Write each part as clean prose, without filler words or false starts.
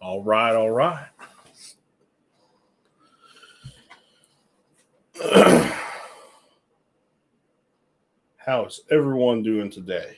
All right, all right. How is everyone doing today?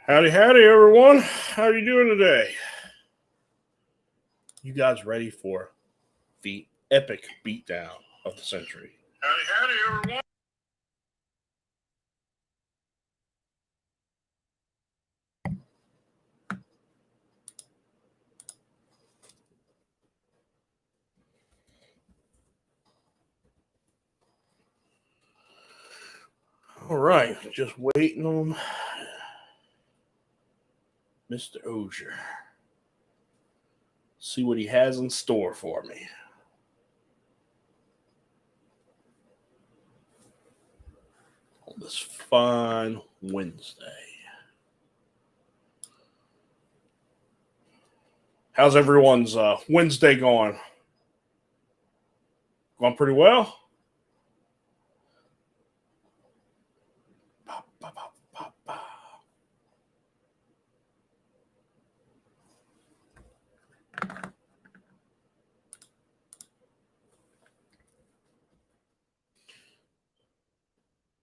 Howdy, howdy, everyone. How are you doing today? You guys ready for the epic beatdown of the century? Howdy, howdy, everyone. All right, just waiting on Mr. Ozier. See what he has in store for me. On this fine Wednesday. How's everyone's Wednesday going? Going pretty well?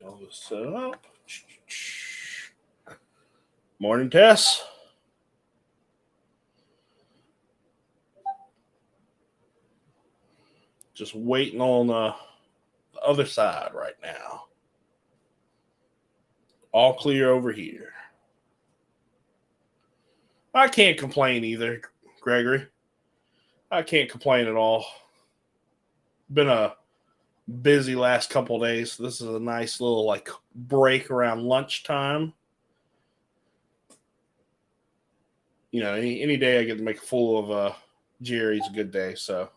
All this set up. Morning, Tess. Just waiting on the other side right now. All clear over here. I can't complain either, Gregory. I can't complain at all. Been a busy last couple of days. This is a nice little break around lunchtime. You know, any day I get to make a fool of Jerry's a good day. So.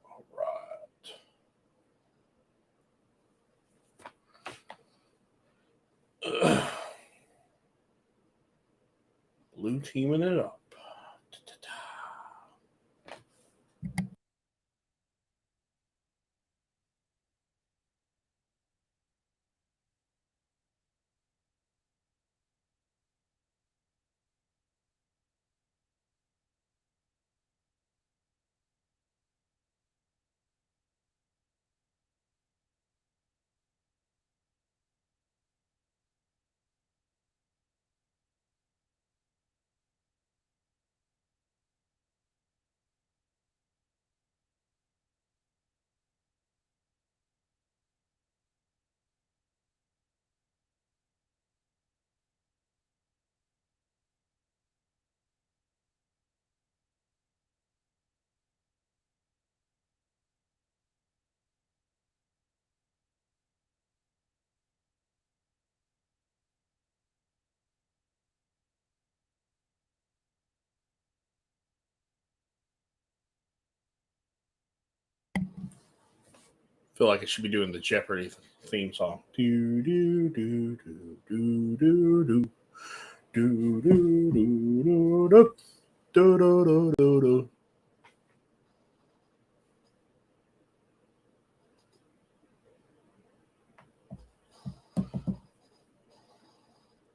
All right. Blue teaming it up. Feel like I should be doing the Jeopardy theme song. Do do do do do do do do do do do do do do do.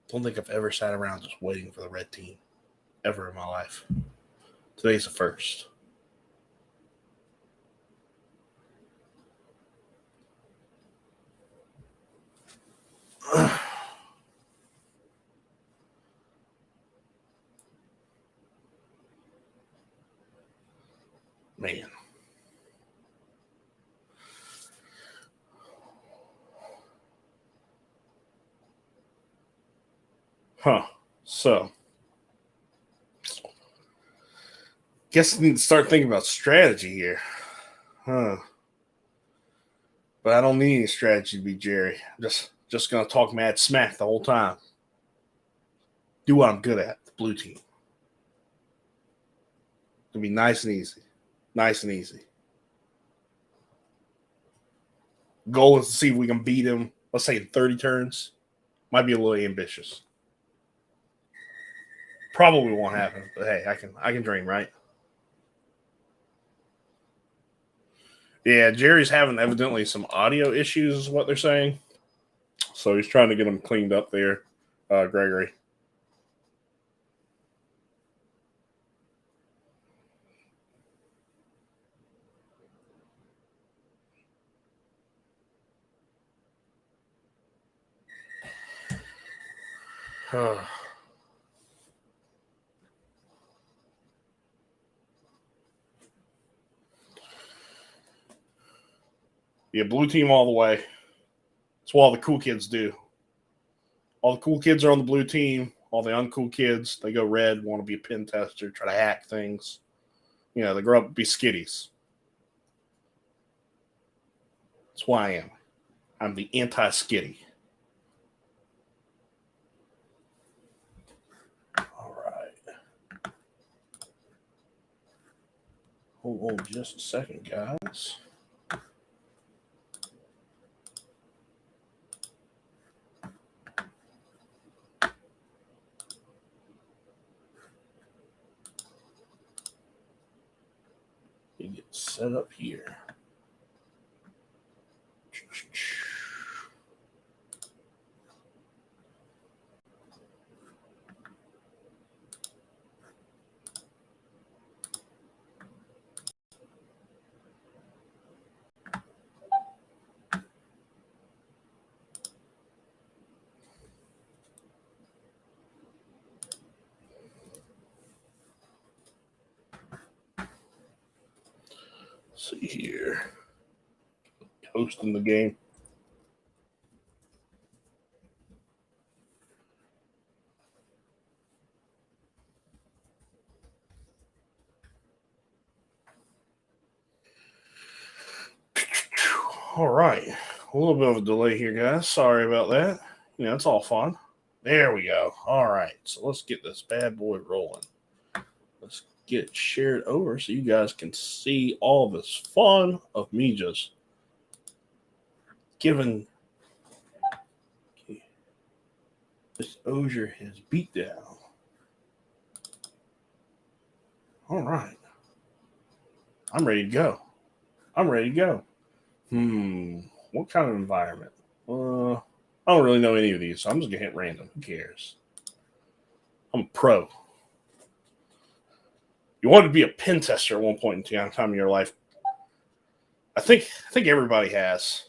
Don't think I've ever sat around just waiting for the red team ever in my life. Today's the first. Man. So, guess I need to start thinking about strategy here. But I don't need any strategy to be Jerry. I'm just going to talk mad smack the whole time. Do what I'm good at, the blue team. It'll be nice and easy. Nice and easy. Goal is to see if we can beat him, let's say in 30 turns. Might be a little ambitious. Probably won't happen, but hey, I can dream, right? Yeah, Jerry's having evidently some audio issues, is what they're saying. So he's trying to get them cleaned up there, Gregory. Yeah, blue team all the way. That's what all the cool kids do. All the cool kids are on the blue team. All the uncool kids, they go red, want to be a pen tester, try to hack things. You know, they grow up to be skitties. That's why I am. I'm the anti-skitty. All right. Hold on just a second, guys. You get set up here. See here. Hosting the game. All right. A little bit of a delay here, guys. Sorry about that. You know, it's all fun. There we go. All right. So let's get this bad boy rolling. Let's get it shared over so you guys can see all this fun of me just giving this Osier his beatdown. All right. I'm ready to go. What kind of environment? I don't really know any of these, so I'm just going to hit random. Who cares? I'm a pro. You wanted to be a pen tester at one point in time in your life. I think everybody has.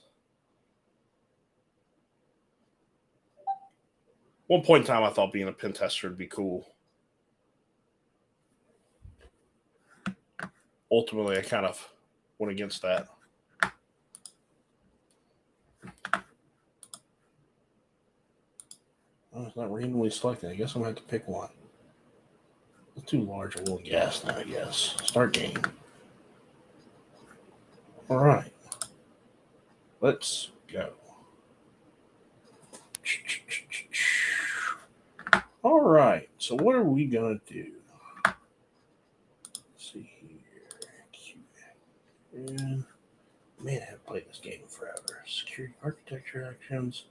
One point in time, I thought being a pen tester would be cool. Ultimately, I kind of went against that. Oh, it's not randomly selected. I guess I'm going to have to pick one. It's too large a little gas now, I guess. Start game. All right. Let's go. All right. So what are we going to do? Let's see here. Man, I haven't played this game forever. Security architecture actions.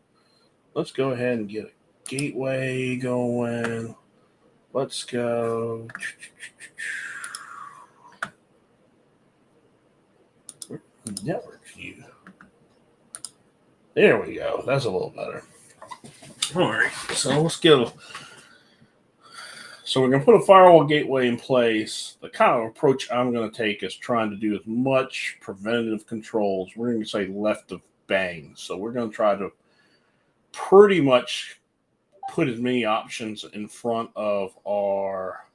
Let's go ahead and get a gateway going. Let's go. Network view. There we go. That's a little better. All right, so let's get So we're going to put a firewall gateway in place. The kind of approach I'm going to take is trying to do as much preventative controls. We're going to say left of bang. So we're going to try to pretty much put as many options in front of our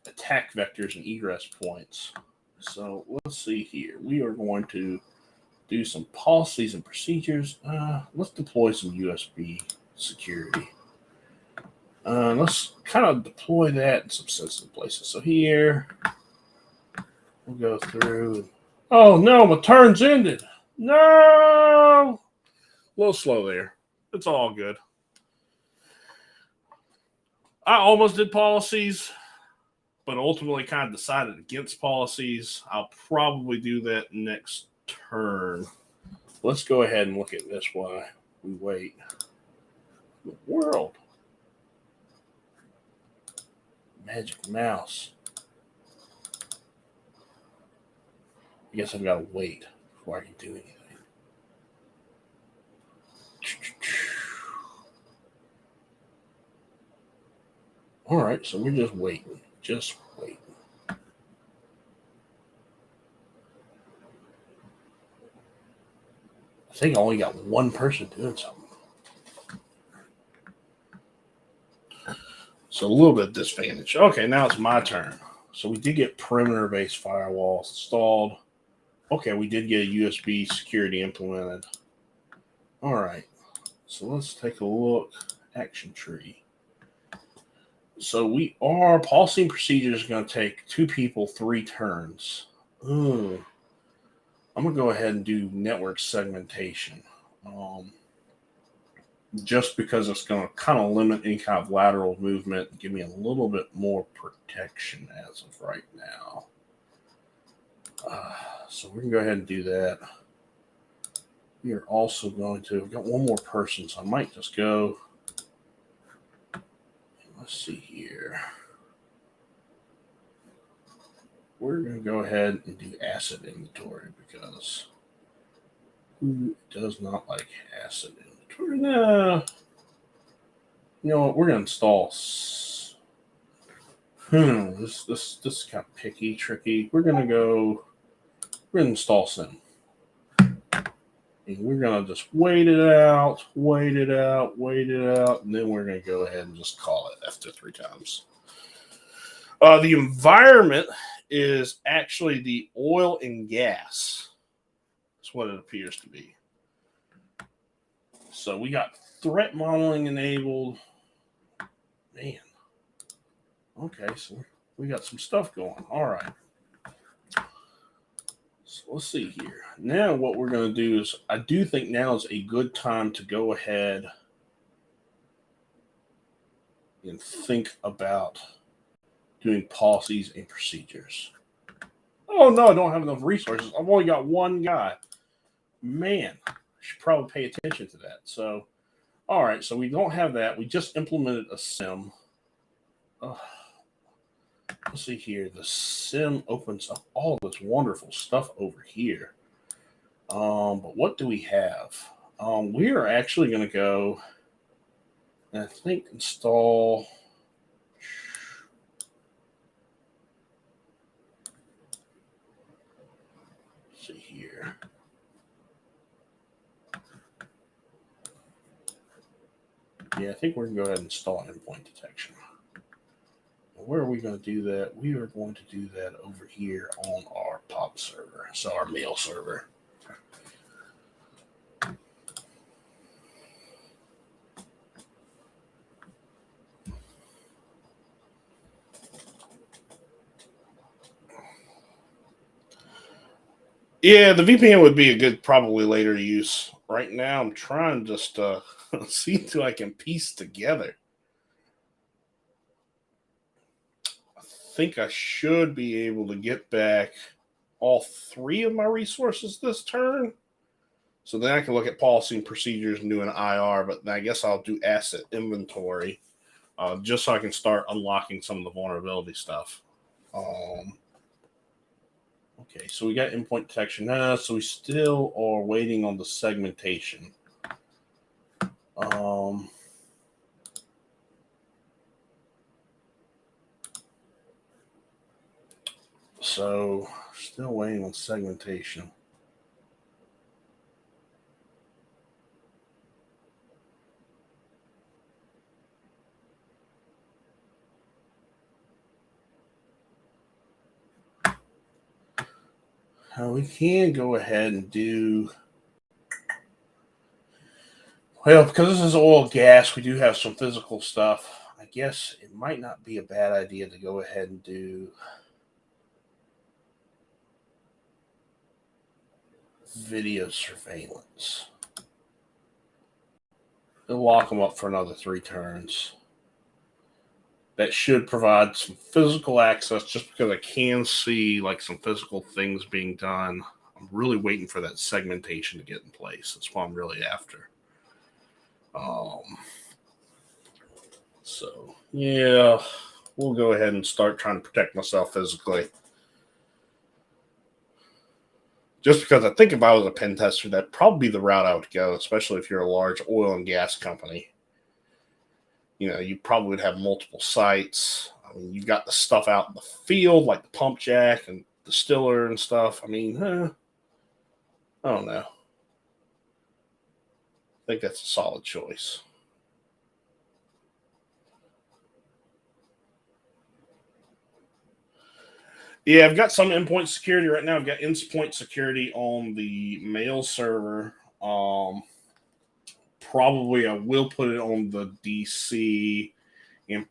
attack vectors and egress points. So let's see here. We are going to do some policies and procedures. Let's deploy some USB security. Let's kind of deploy that in some sensitive places. So here, we'll go through. Oh no, my turn's ended. No! A little slow there. It's all good. I almost did policies, but ultimately kind of decided against policies. I'll probably do that next turn. Let's go ahead and look at this while we wait. The world. Magic mouse. I guess I've got to wait before I can do anything. All right, so we're just waiting. Just waiting. I think I only got one person doing something. So a little bit of disadvantage. Okay, now it's my turn. So we did get perimeter-based firewalls installed. Okay, we did get a USB security implemented. All right, so let's take a look. Action tree. So we are policy and procedures is going to take 2 people, 3 turns. Ooh. I'm going to go ahead and do network segmentation. Just because it's going to kind of limit any kind of lateral movement and give me a little bit more protection as of right now. So we can go ahead and do that. We are also going to, we've got one more person, so I might just go. Let's see here. We're going to go ahead and do asset inventory because who does not like asset inventory? No. You know what? We're going to install. This is kind of picky, tricky. We're going to install SIM. And we're going to just wait it out, and then we're going to go ahead and just call it after 3 times. The environment is actually the oil and gas. That's what it appears to be. So we got threat modeling enabled. Man. Okay, so we got some stuff going. All right. So let's see here. Now what we're going to do is, I do think now is a good time to go ahead and think about doing policies and procedures. Oh no, I don't have enough resources. I've only got one guy. Man, I should probably pay attention to that. So, all right, so we don't have that. We just implemented a SIM. Let's see here. The SIM opens up all this wonderful stuff over here. But what do we have? We are actually going to go and I think install. Let's see here. Yeah, I think we're going to go ahead and install endpoint detection. Where are we going to do that? We are going to do that over here on our POP server, so our mail server. Yeah, the VPN would be a good, probably later use. Right now, I'm trying just to see if I can piece together. I think I should be able to get back all 3 of my resources this turn. So then I can look at policy and procedures and do an IR, but I guess I'll do asset inventory just so I can start unlocking some of the vulnerability stuff. Okay, so we got endpoint detection now, so we still are waiting on the segmentation. So still waiting on segmentation. We can go ahead and do, well, because this is oil and gas, we do have some physical stuff. I guess it might not be a bad idea to go ahead and do video surveillance. They'll lock them up for another 3 turns. That should provide some physical access just because I can see like some physical things being done. I'm really waiting for that segmentation to get in place. That's what I'm really after. So, yeah, we'll go ahead and start trying to protect myself physically. Just because I think if I was a pen tester, that'd probably be the route I would go, especially if you're a large oil and gas company. You know, you probably would have multiple sites. I mean, you've got the stuff out in the field, like the pump jack and distiller and stuff. I mean, I don't know. I think that's a solid choice. Yeah, I've got some endpoint security right now. I've got endpoint security on the mail server. Probably I will put it on the DC and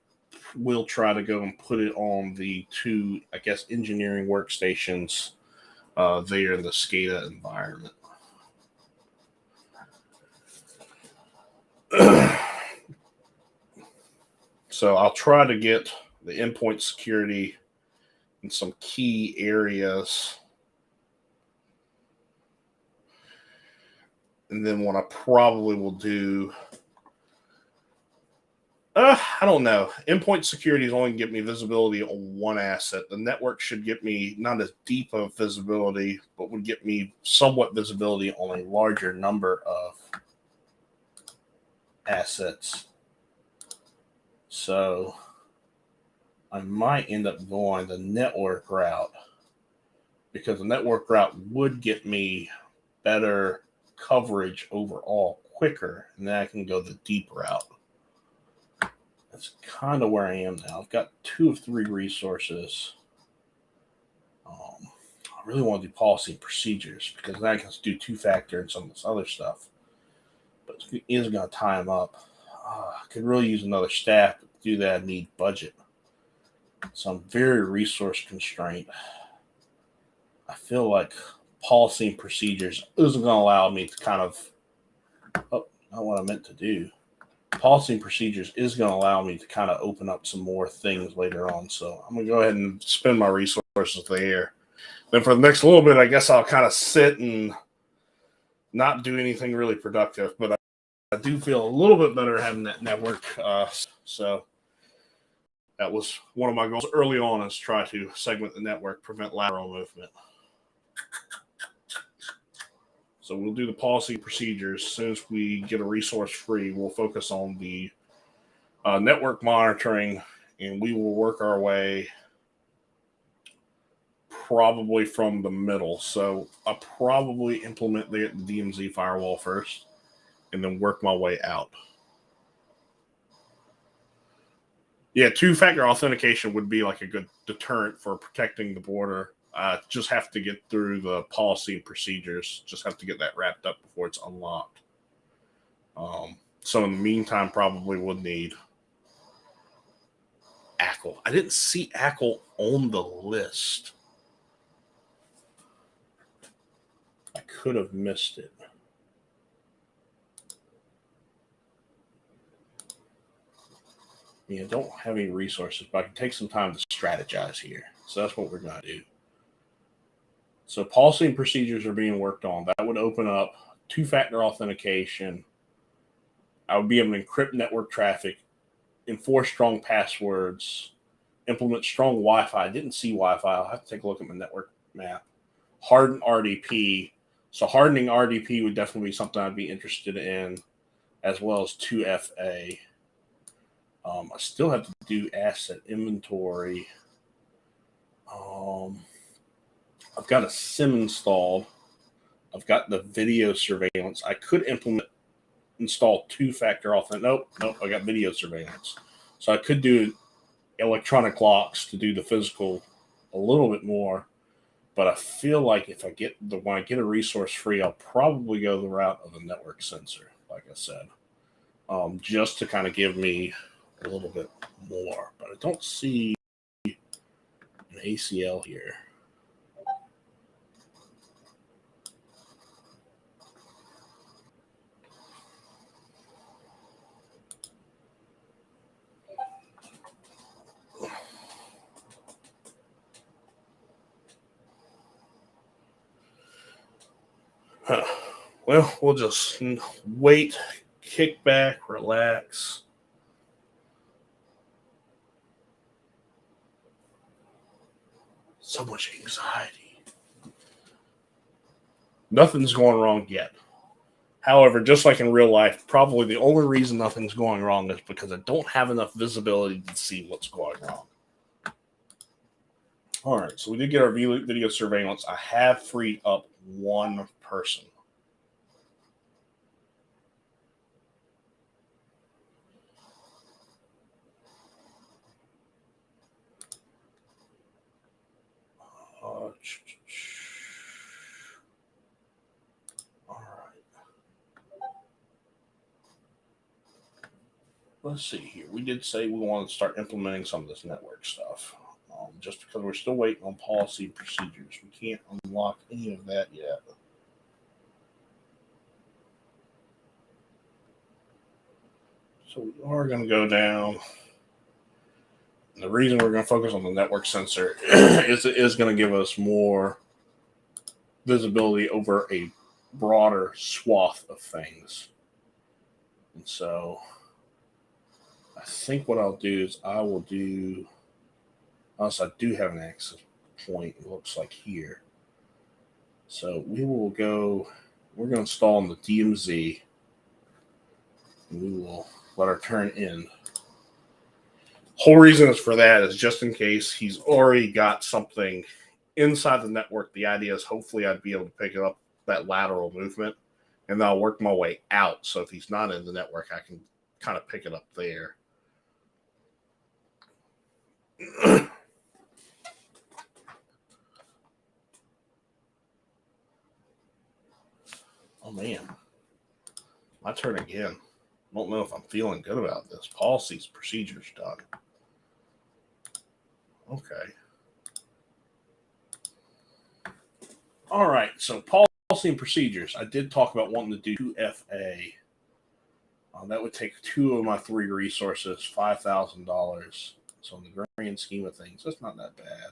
we'll try to go and put it on the 2, I guess, engineering workstations there in the SCADA environment. So I'll try to get the endpoint security in some key areas. And then what I probably will do, I don't know. Endpoint security is only going to give me visibility on one asset. The network should get me not as deep of visibility, but would get me somewhat visibility on a larger number of assets. So I might end up going the network route because the network route would get me better coverage overall quicker, and then I can go the deep route. That's kind of where I am now. I've got 2 of 3 resources. I really want to do policy and procedures because then I can do 2-factor and some of this other stuff. But it is going to tie them up. I could really use another staff, but to do that, I need budget. So I'm very resource constrained. I feel like policy and procedures isn't going to allow me to kind of, not what I meant to do. Policy and procedures is going to allow me to kind of open up some more things later on. So I'm going to go ahead and spend my resources there. Then for the next little bit, I guess I'll kind of sit and not do anything really productive. But I do feel a little bit better having that network. So that was one of my goals early on, is try to segment the network, prevent lateral movement. So we'll do the policy procedures. As soon as we get a resource free, we'll focus on the network monitoring, and we will work our way probably from the middle. So I'll probably implement the DMZ firewall first and then work my way out. Yeah, 2-factor authentication would be like a good deterrent for protecting the border. Just have to get through the policy and procedures. Just have to get that wrapped up before it's unlocked. So in the meantime, probably would need ACL. I didn't see ACL on the list. I could have missed it. Yeah, don't have any resources, but I can take some time to strategize here. So that's what we're going to do. So policy and procedures are being worked on. That would open up 2-factor authentication. I would be able to encrypt network traffic, enforce strong passwords, implement strong Wi-Fi. I didn't see Wi-Fi. I'll have to take a look at my network map. Harden RDP. So hardening RDP would definitely be something I'd be interested in. as well as 2FA. I still have to do asset inventory. I've got a SIM installed. I've got the video surveillance. I could install two-factor authentication. Nope. I got video surveillance. So I could do electronic locks to do the physical a little bit more. But I feel like when I get a resource free, I'll probably go the route of a network sensor, like I said, just to kind of give me a little bit more. But I don't see an ACL here. Well, we'll just wait, kick back, relax. So much anxiety. Nothing's going wrong yet. However, just like in real life, probably the only reason nothing's going wrong is because I don't have enough visibility to see what's going wrong. All right, so we did get our video surveillance. I have freed up one person. All right. Let's see here. We did say we wanted to start implementing some of this network stuff. Just because we're still waiting on policy and procedures. We can't unlock any of that yet. So we are going to go down. And the reason we're going to focus on the network sensor is it is going to give us more visibility over a broader swath of things. And so I think what I'll do is I will do, unless I do have an access point, it looks like here. So we will go, we're going to install in the DMZ, and we will let our turn in. Whole reason is for that is just in case he's already got something inside the network. The idea is hopefully I'd be able to pick up that lateral movement, and then I'll work my way out. So if he's not in the network, I can kind of pick it up there. Oh, man. My turn again. I don't know if I'm feeling good about this. Policies, procedures done. Okay. All right. So policy and procedures. I did talk about wanting to do 2FA. That would take 2 of my 3 resources, $5,000. So in the grand scheme of things, that's not that bad.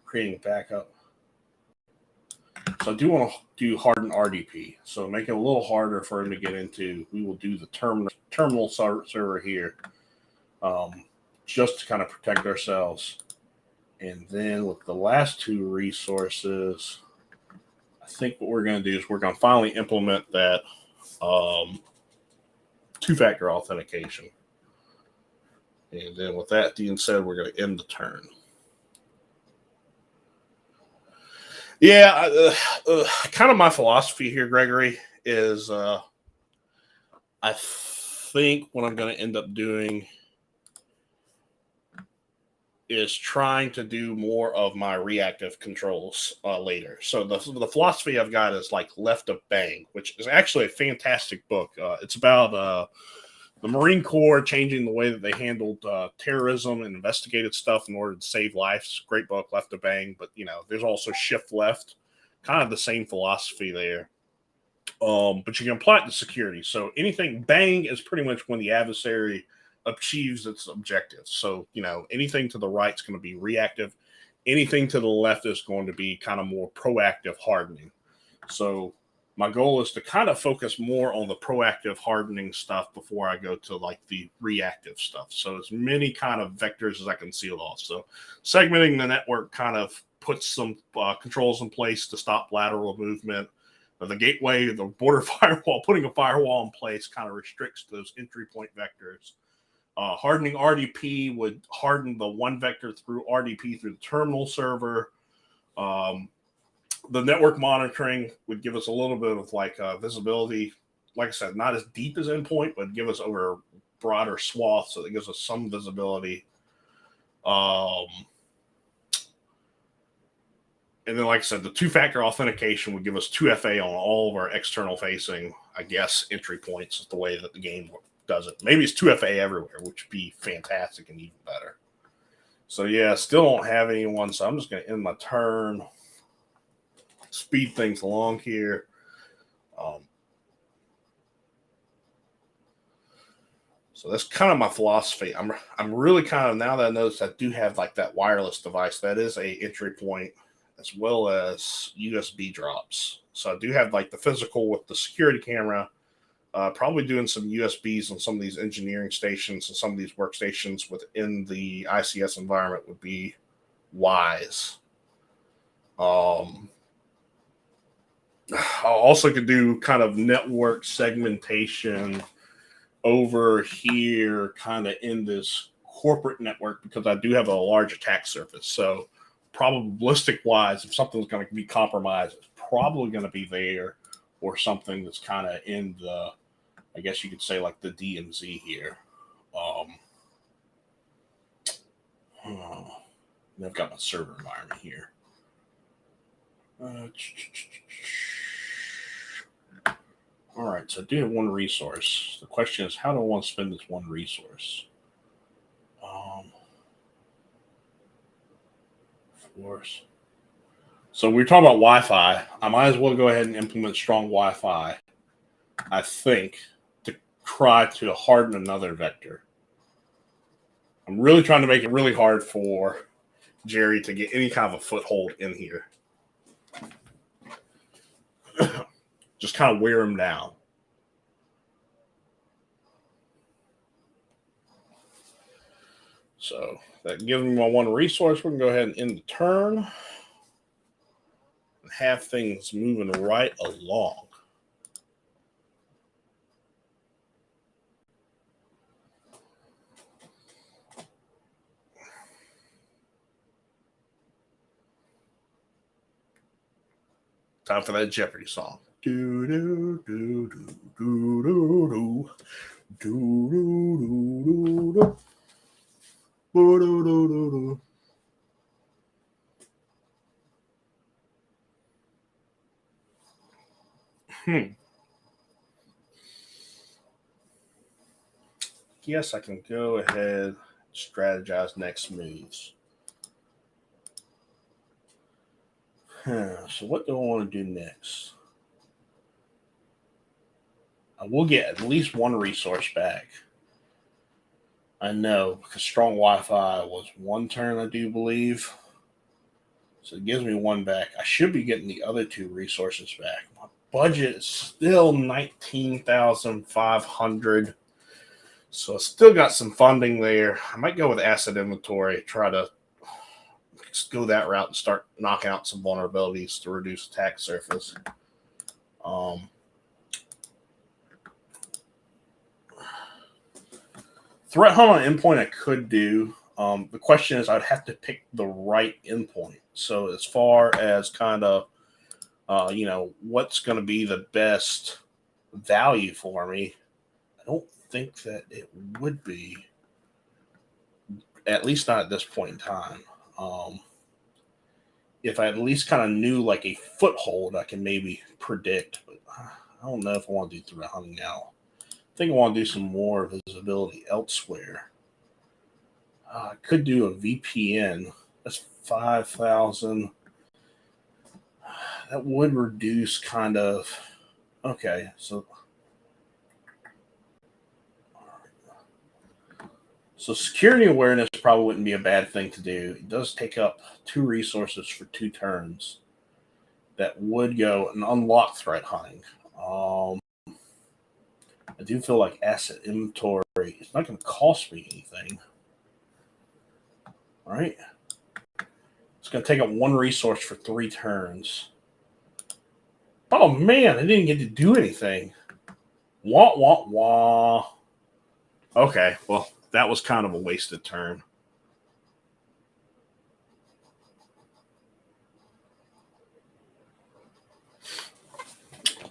Creating backup. So I do want to do harden RDP. So make it a little harder for him to get into. We will do the terminal server here, just to kind of protect ourselves. And then with the last 2 resources, I think what we're going to do is we're going to finally implement that two-factor authentication. And then with that being said, we're going to end the turn. Yeah, kind of my philosophy here, Gregory, is I think what I'm going to end up doing is trying to do more of my reactive controls later. So the philosophy I've got is like Left of Bang, which is actually a fantastic book. It's about the Marine Corps changing the way that they handled terrorism and investigated stuff in order to save lives. Great book, Left of Bang. But, there's also Shift Left, kind of the same philosophy there. But you can apply it to security. So anything, bang is pretty much when the adversary achieves its objective. So, anything to the right is going to be reactive. Anything to the left is going to be kind of more proactive hardening. So my goal is to kind of focus more on the proactive hardening stuff before I go to like the reactive stuff. So as many kind of vectors as I can seal off. So segmenting the network kind of puts some controls in place to stop lateral movement. the gateway, the border firewall, putting a firewall in place kind of restricts those entry point vectors. Hardening RDP would harden the one vector through RDP through the terminal server. The network monitoring would give us a little bit of like visibility. Like I said, not as deep as endpoint, but give us over a broader swath, so that gives us some visibility. And then, like I said, the two-factor authentication would give us 2FA on all of our external-facing, I guess, entry points is the way that the game does it. Maybe it's 2FA everywhere, which would be fantastic and even better. So, yeah, still don't have anyone, so I'm just going to end my turn, speed things along here. So that's kind of my philosophy. I'm really kind of, now that I notice I do have like that wireless device, that is a entry point, as well as USB drops. So I do have like the physical with the security camera, probably doing some USBs on some of these engineering stations and some of these workstations within the ICS environment would be wise. I also could do kind of network segmentation over here kind of in this corporate network, because I do have a large attack surface. So probabilistic wise, if something's going to be compromised, it's probably going to be there, or something that's kind of in the, I guess you could say, like the DMZ here. I've got my server environment here. All right, so I do have one resource. The question is, how do I want to spend this one resource? Force. So we're talking about Wi-Fi. I might as well go ahead and implement strong Wi-Fi, I think, to try to harden another vector. I'm really trying to make it really hard for Jerry to get any kind of a foothold in here. Just kind of wear him down. So that gives me my one resource. We can go ahead and end the turn and have things moving right along. Time for that Jeopardy song. Do do do do do do do do do do do. Yes, I can go ahead and strategize next moves. So what do I want to do next? I will get at least one resource back. I know, because strong Wi-Fi was one turn, I do believe. So it gives me one back. I should be getting the other two resources back. My budget is still 19,500. So I still got some funding there. I might go with asset inventory, try to just go that route and start knocking out some vulnerabilities to reduce attack surface. Threat hunt on endpoint I could do. The question is, I'd have to pick the right endpoint. So as far as kind of, what's going to be the best value for me, I don't think that it would be, at least not at this point in time. If I at least kind of knew like a foothold, I can maybe predict, but I don't know if I want to do threat hunting now. I think I want to do some more visibility elsewhere. I could do a VPN. That's 5,000. That would reduce kind of. Okay, so security awareness probably wouldn't be a bad thing to do. It does take up 2 resources for 2 turns. That would go and unlock threat hunting. I do feel like asset inventory is not going to cost me anything. All right. It's going to take up 1 resource for 3 turns. Oh man, I didn't get to do anything. Wah, wah, wah. Okay, well, that was kind of a wasted turn.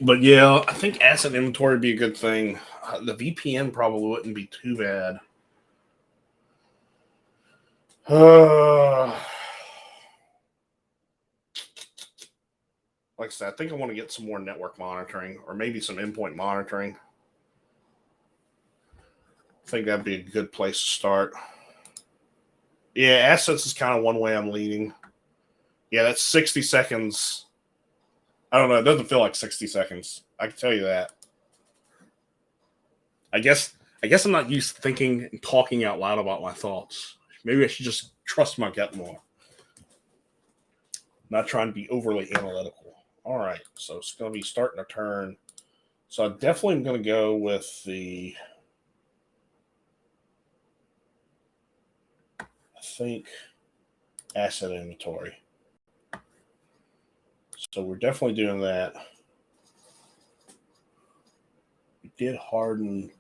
But yeah, I think asset inventory would be a good thing. The VPN probably wouldn't be too bad. Like I said, I think I want to get some more network monitoring or maybe some endpoint monitoring. I think that'd be a good place to start. Yeah, assets is kind of one way I'm leaning. Yeah, that's 60 seconds. I don't know. It doesn't feel like 60 seconds. I can tell you that. I guess I'm not used to thinking and talking out loud about my thoughts. Maybe I should just trust my gut more. Not trying to be overly analytical. All right, so it's going to be starting a turn. So I definitely am going to go with the, I think, asset inventory. So we're definitely doing that. We did harden.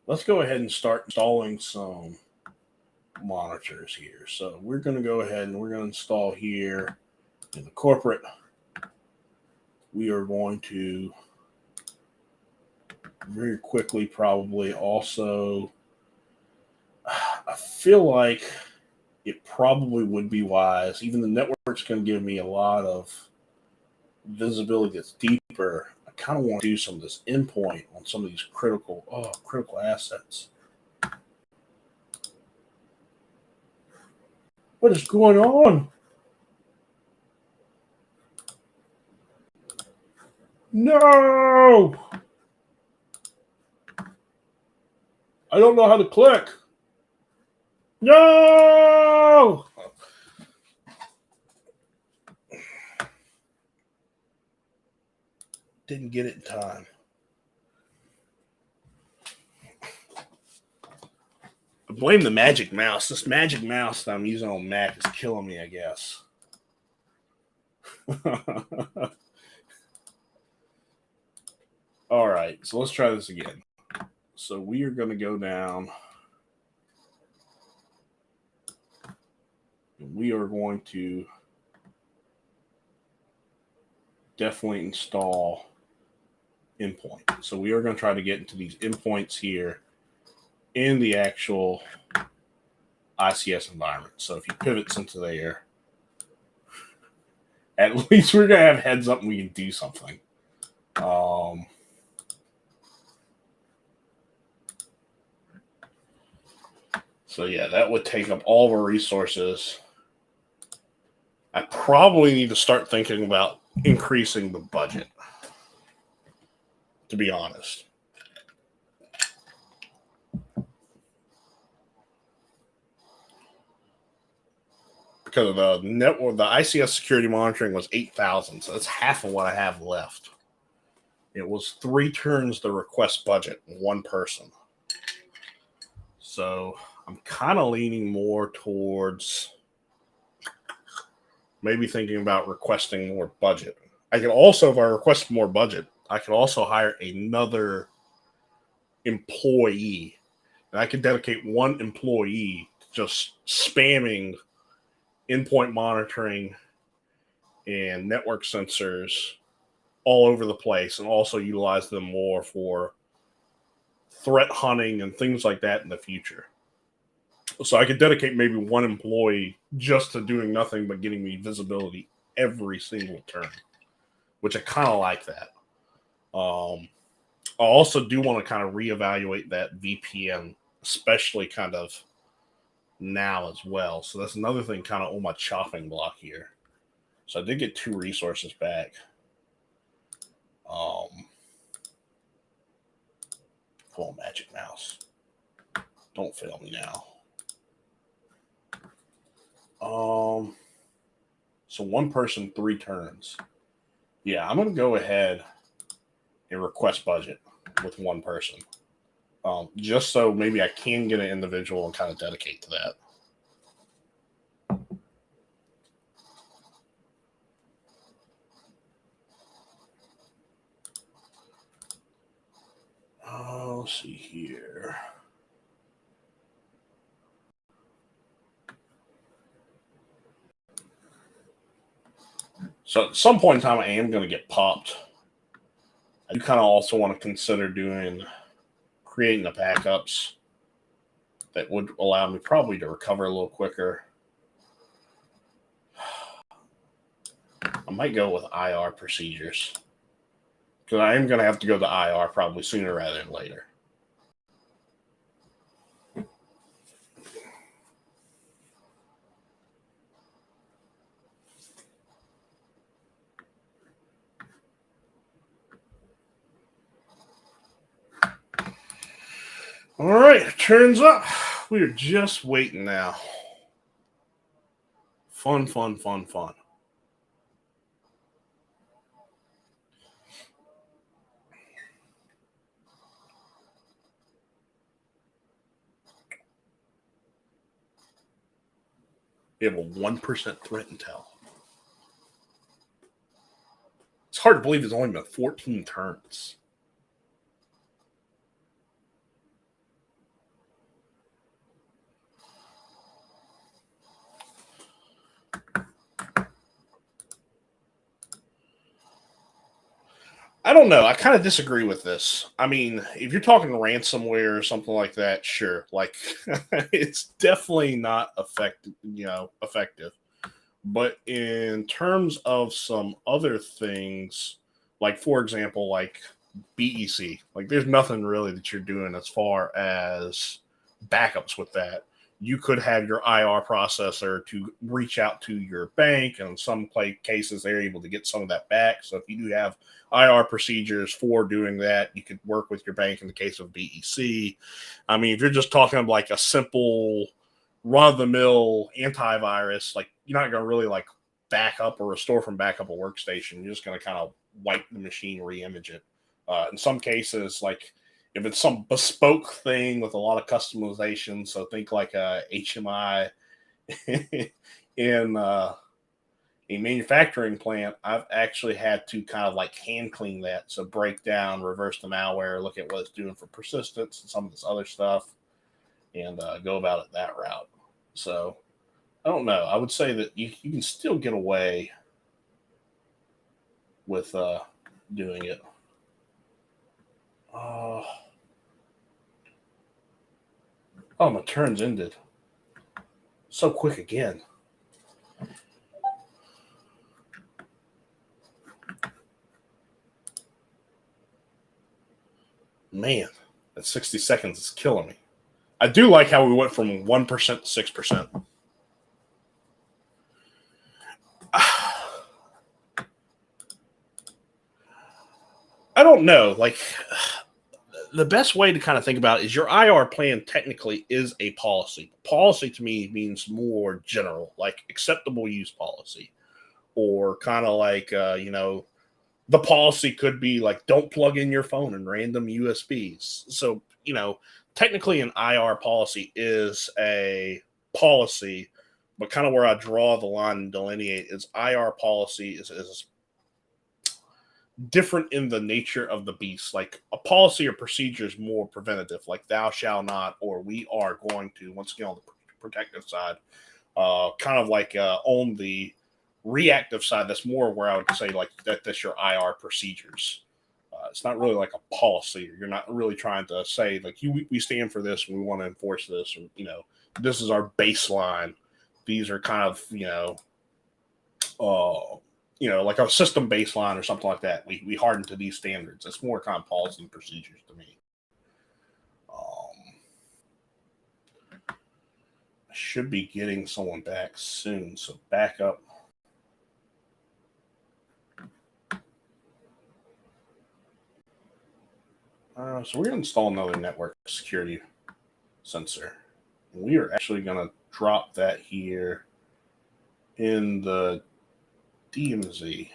Let's go ahead and start installing some monitors here. So we're going to go ahead and we're going to install here in the corporate. We are going to very quickly probably also, I feel like it probably would be wise, even the network's going to give me a lot of visibility that's deeper. I kind of want to do some of this endpoint on some of these critical assets. What is going on? No! I don't know how to click. No! Didn't get it in time. I blame the magic mouse. This magic mouse that I'm using on Mac is killing me, I guess. All right, so let's try this again. So we are going to go down. We are going to definitely install endpoint. So we are going to try to get into these endpoints here in the actual ICS environment. So if you pivot into there, at least we're going to have heads up and we can do something. So yeah, that would take up all of our resources. I probably need to start thinking about increasing the budget, to be honest. Because the network, the ICS security monitoring was 8,000, so that's half of what I have left. It was 3 turns the request budget, one person. So I'm kind of leaning more towards maybe thinking about requesting more budget. I can also, if I request more budget, I could also hire another employee. And I could dedicate one employee to just spamming endpoint monitoring and network sensors all over the place and also utilize them more for threat hunting and things like that in the future. So I could dedicate maybe one employee just to doing nothing but getting me visibility every single turn, which I kind of like that. I also do want to kind of reevaluate that VPN, especially kind of now as well. So that's another thing kind of on my chopping block here. So I did get 2 resources back. Come on, Magic Mouse. Don't fail me now. So one person, 3 turns. Yeah, I'm going to go ahead and request budget with one person. Just so maybe I can get an individual and kind of dedicate to that. let's see here. So at some point in time, I am going to get popped. I do kind of also want to consider creating the backups that would allow me probably to recover a little quicker. I might go with IR procedures because I am going to have to go to IR probably sooner rather than later. All right, turns up. We are just waiting now. Fun. We have a 1% threat intel. It's hard to believe it's only been 14 turns. I don't know. I kind of disagree with this. I mean, if you're talking ransomware or something like that, sure. Like, it's definitely not effective. But in terms of some other things, like for example, like BEC, like there's nothing really that you're doing as far as backups with that. You could have your IR processor to reach out to your bank, and in some cases they're able to get some of that back. So if you do have IR procedures for doing that, you could work with your bank in the case of BEC. I mean, if you're just talking like a simple run-of-the-mill antivirus, like you're not going to really like back up or restore from backup a workstation. You're just going to kind of wipe the machine, re-image it. In some cases, like if it's some bespoke thing with a lot of customization, so think like a HMI in a manufacturing plant, I've actually had to kind of like hand clean that. So break down, reverse the malware, look at what it's doing for persistence and some of this other stuff, and go about it that route. So I don't know. I would say that you can still get away with doing it. Oh, my turn's ended. So quick again. Man, that 60 seconds is killing me. I do like how we went from 1% to 6%. I don't know. Like, the best way to kind of think about it is your IR plan technically is a policy. Policy to me means more general, like acceptable use policy, or kind of like, the policy could be like, don't plug in your phone in random USBs. So, technically an IR policy is a policy, but kind of where I draw the line and delineate is IR policy is different in the nature of the beast. Like a policy or procedure is more preventative, like thou shall not, or we are going to, once again, on the protective side, kind of like on the reactive side, that's more where I would say like that's your IR procedures. It's not really like a policy. You're not really trying to say like we stand for this and we want to enforce this, or this is our baseline. These are kind of like a system baseline or something like that. We harden to these standards. It's more kind of policy and procedures to me. I should be getting someone back soon, so back up. So we're going to install another network security sensor. We are actually going to drop that here in the DMZ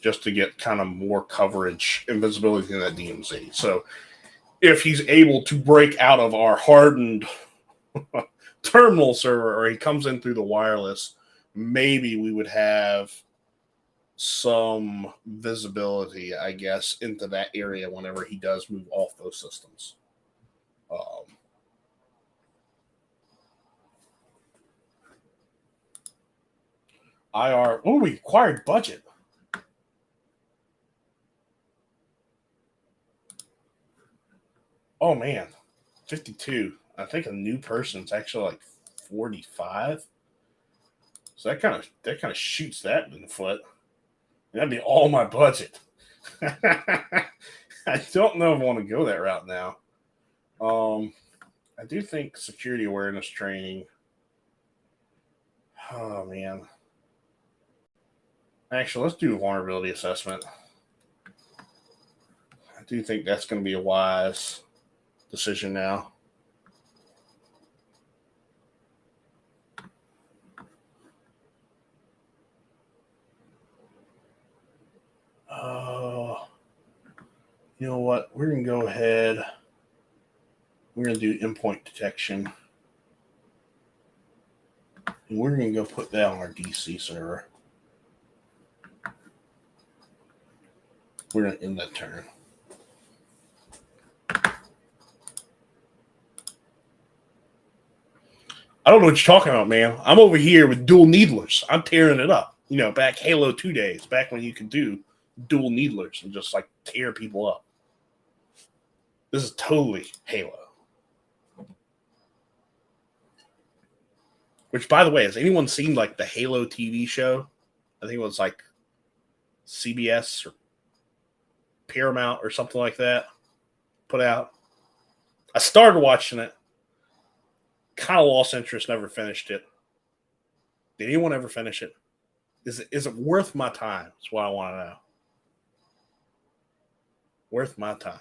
just to get kind of more coverage and visibility in that DMZ. So if he's able to break out of our hardened terminal server, or he comes in through the wireless, maybe we would have some visibility, I guess, into that area whenever he does move off those systems. IR. Oh, we acquired budget. Oh man, 52. I think a new person's actually like 45. So that kind of shoots that in the foot. That'd be all my budget. I don't know if I want to go that route now. I do think security awareness training. Oh man. Actually, let's do a vulnerability assessment. I do think that's going to be a wise decision now. You know what? We're going to go ahead. We're going to do endpoint detection. And we're going to go put that on our DC server. We're going to end that turn. I don't know what you're talking about, man. I'm over here with dual needlers. I'm tearing it up. You know, back Halo 2 days, back when you could do dual needlers and just like tear people up. This is totally Halo. Which, by the way, has anyone seen like the Halo TV show? I think it was like CBS or Paramount or something like that put out. I started watching it. Kind of lost interest, never finished it. Did anyone ever finish it? Is it worth my time? That's what I want to know. Worth my time.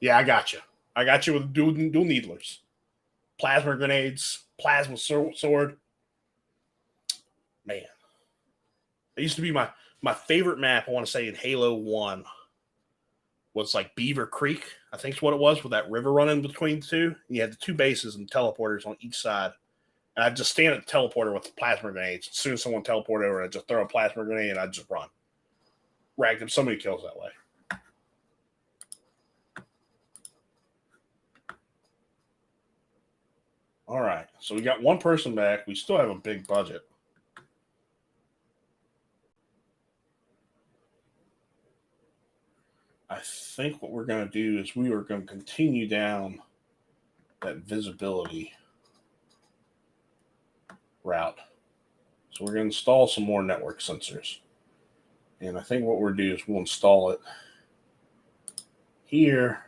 Yeah, I got you. I got you with dual needlers. Plasma grenades, plasma sword. Man. It used to be my favorite map, I want to say, in Halo 1 was like Beaver Creek, I think is what it was, with that river running between the two. And you had the two bases and teleporters on each side. And I'd just stand at the teleporter with the plasma grenades. As soon as someone teleported over, I'd just throw a plasma grenade and I'd just run. Racked up so many kills that way. All right. So we got one person back. We still have a big budget. I think what we're going to do is we are going to continue down that visibility route. So we're going to install some more network sensors. And I think what we'll do is we'll install it here.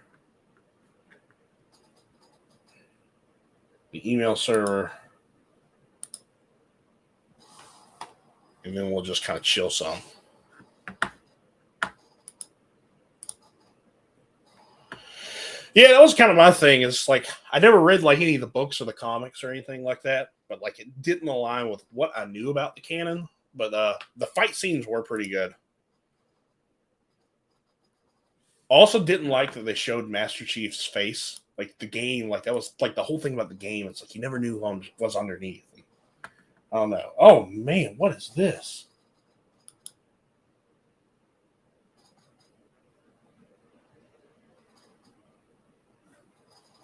The email server. And then we'll just kind of chill some. Yeah, that was kind of my thing. It's like I never read like any of the books or the comics or anything like that, but like it didn't align with what I knew about the canon. But the fight scenes were pretty good. Also, didn't like that they showed Master Chief's face. Like the game, like that was like the whole thing about the game. It's like you never knew who was underneath. I don't know. Oh man, what is this?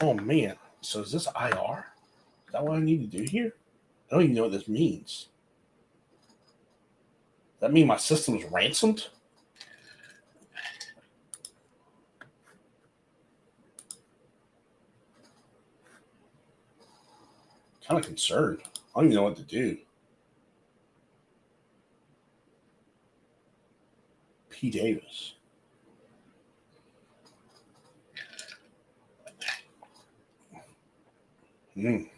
Oh man, so is this IR? Is that what I need to do here? I don't even know what this means. Does that mean my system's ransomed? Kind of concerned. I don't even know what to do. P. Davis. Can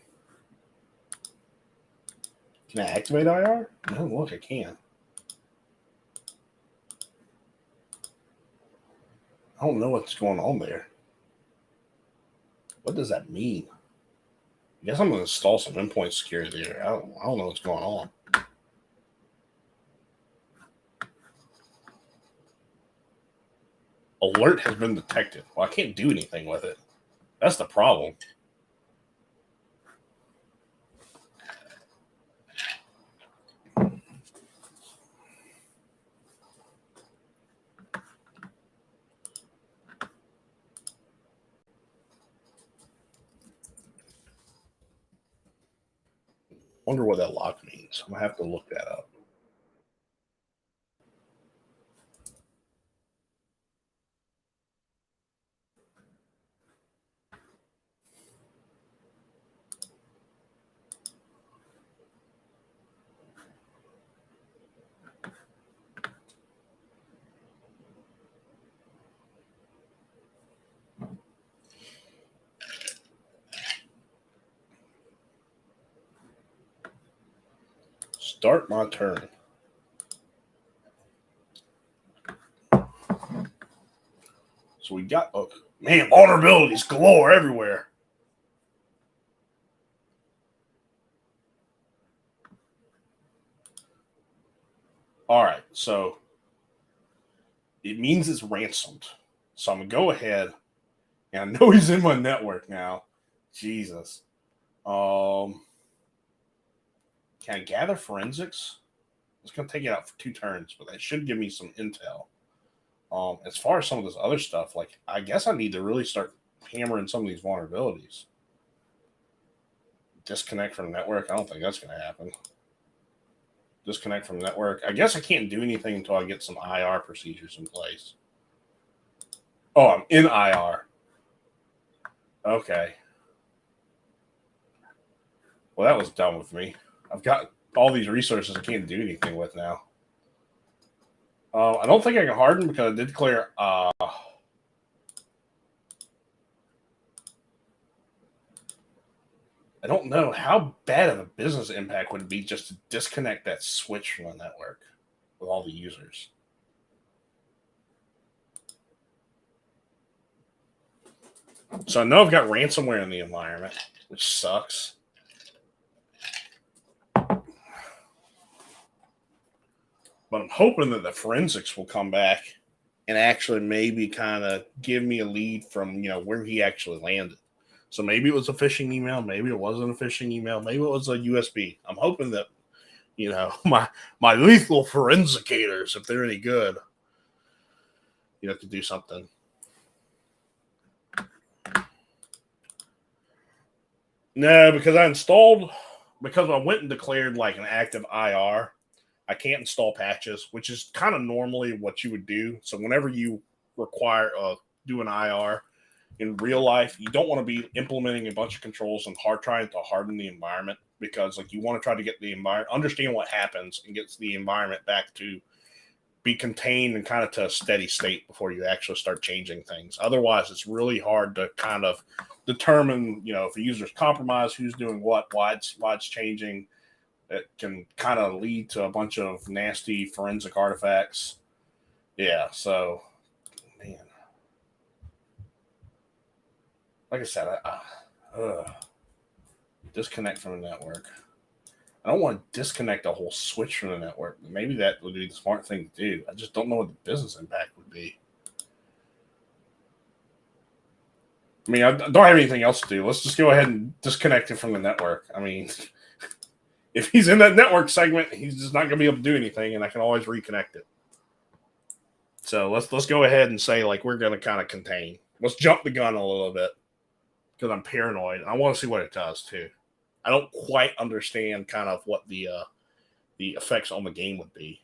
I activate IR? No, look, I can. I don't know what's going on there. What does that mean? I guess I'm going to install some endpoint security there. I don't know what's going on. Alert has been detected. Well, I can't do anything with it. That's the problem. Wonder what that lock means. I'm gonna have to look that up. Start my turn. So we got, oh, man, vulnerabilities galore everywhere. All right, so it means it's ransomed. So I'm going to go ahead, and I know he's in my network now. Jesus. Can I gather forensics? It's going to take it out for 2 turns, but that should give me some intel. As far as some of this other stuff, like, I guess I need to really start hammering some of these vulnerabilities. Disconnect from network? I don't think that's going to happen. Disconnect from network. I guess I can't do anything until I get some IR procedures in place. Oh, I'm in IR. Okay. Well, that was dumb with me. I've got all these resources I can't do anything with now. I don't think I can harden because I did clear. I don't know how bad of a business impact would it be just to disconnect that switch from the network with all the users. So I know I've got ransomware in the environment, which sucks. But I'm hoping that the forensics will come back and actually maybe kind of give me a lead from, where he actually landed. So maybe it was a phishing email, maybe it wasn't a phishing email, maybe it was a USB. I'm hoping that, my lethal forensicators, if they're any good, to do something. No, because I went and declared like an active IR. I can't install patches, which is kind of normally what you would do. So whenever you require do an IR in real life, you don't want to be implementing a bunch of controls and trying to harden the environment, because like you want to try to get the environment, understand what happens, and get the environment back to be contained and kind of to a steady state before you actually start changing things. Otherwise, it's really hard to kind of determine, if a user's compromised, who's doing what, why it's changing. It can kind of lead to a bunch of nasty forensic artifacts. Yeah, so, man. Like I said, disconnect from the network. I don't want to disconnect a whole switch from the network. Maybe that would be the smart thing to do. I just don't know what the business impact would be. I mean, I don't have anything else to do. Let's just go ahead and disconnect him from the network. I mean, if he's in that network segment, he's just not going to be able to do anything, and I can always reconnect it. So let's go ahead and say, like, we're going to kind of contain. Let's jump the gun a little bit because I'm paranoid. I want to see what it does, too. I don't quite understand kind of what the effects on the game would be.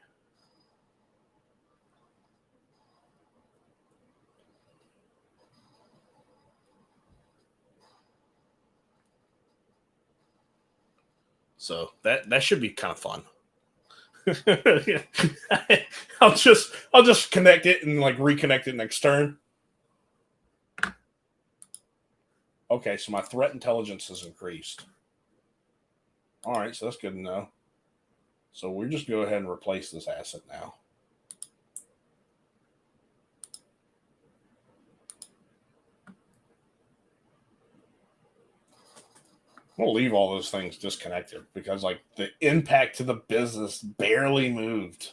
So that should be kind of fun. I'll just connect it and like reconnect it next turn. Okay, so my threat intelligence has increased. All right, so that's good to know. So we're just go ahead and replace this asset now. We'll leave all those things disconnected because like the impact to the business barely moved.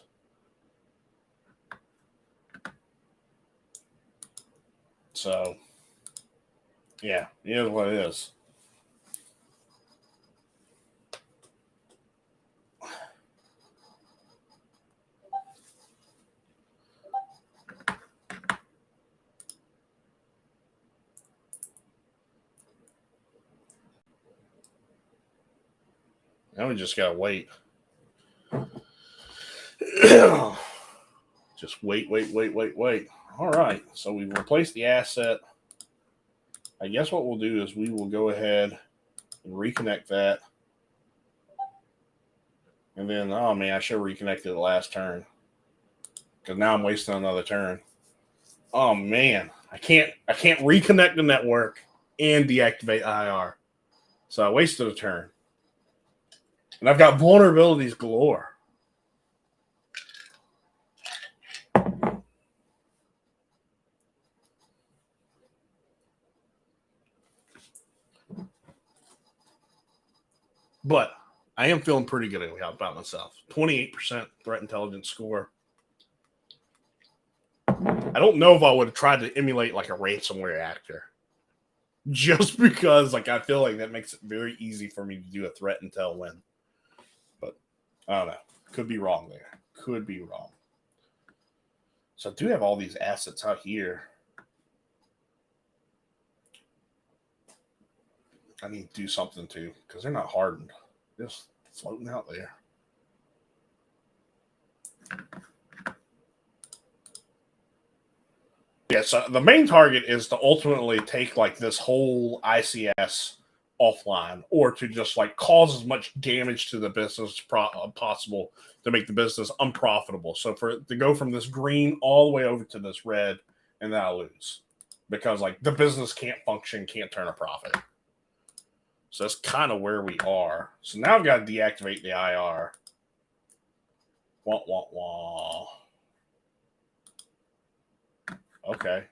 So yeah, it is what it is. Now we just gotta wait. Just wait. All right, so we've replaced the asset. I guess what we'll do is we will go ahead and reconnect that. And then, oh man, I should have reconnected the last turn. Because now I'm wasting another turn. Oh man, I can't reconnect the network and deactivate IR. So I wasted a turn. And I've got vulnerabilities galore. But I am feeling pretty good about myself. 28% threat intelligence score. I don't know if I would have tried to emulate like a ransomware actor. Just because like I feel like that makes it very easy for me to do a threat intel win. But I don't know. Could be wrong there. Could be wrong. So I do have all these assets out here. I need to do something too, because they're not hardened. Just floating out there. Yeah, so the main target is to ultimately take like this whole ICS offline, or to just like cause as much damage to the business possible to make the business unprofitable. So for it to go from this green all the way over to this red, and then I lose because like the business can't function, can't turn a profit. So that's kind of where we are. So now I've got to deactivate the IR. Wah, wah, wah. Okay.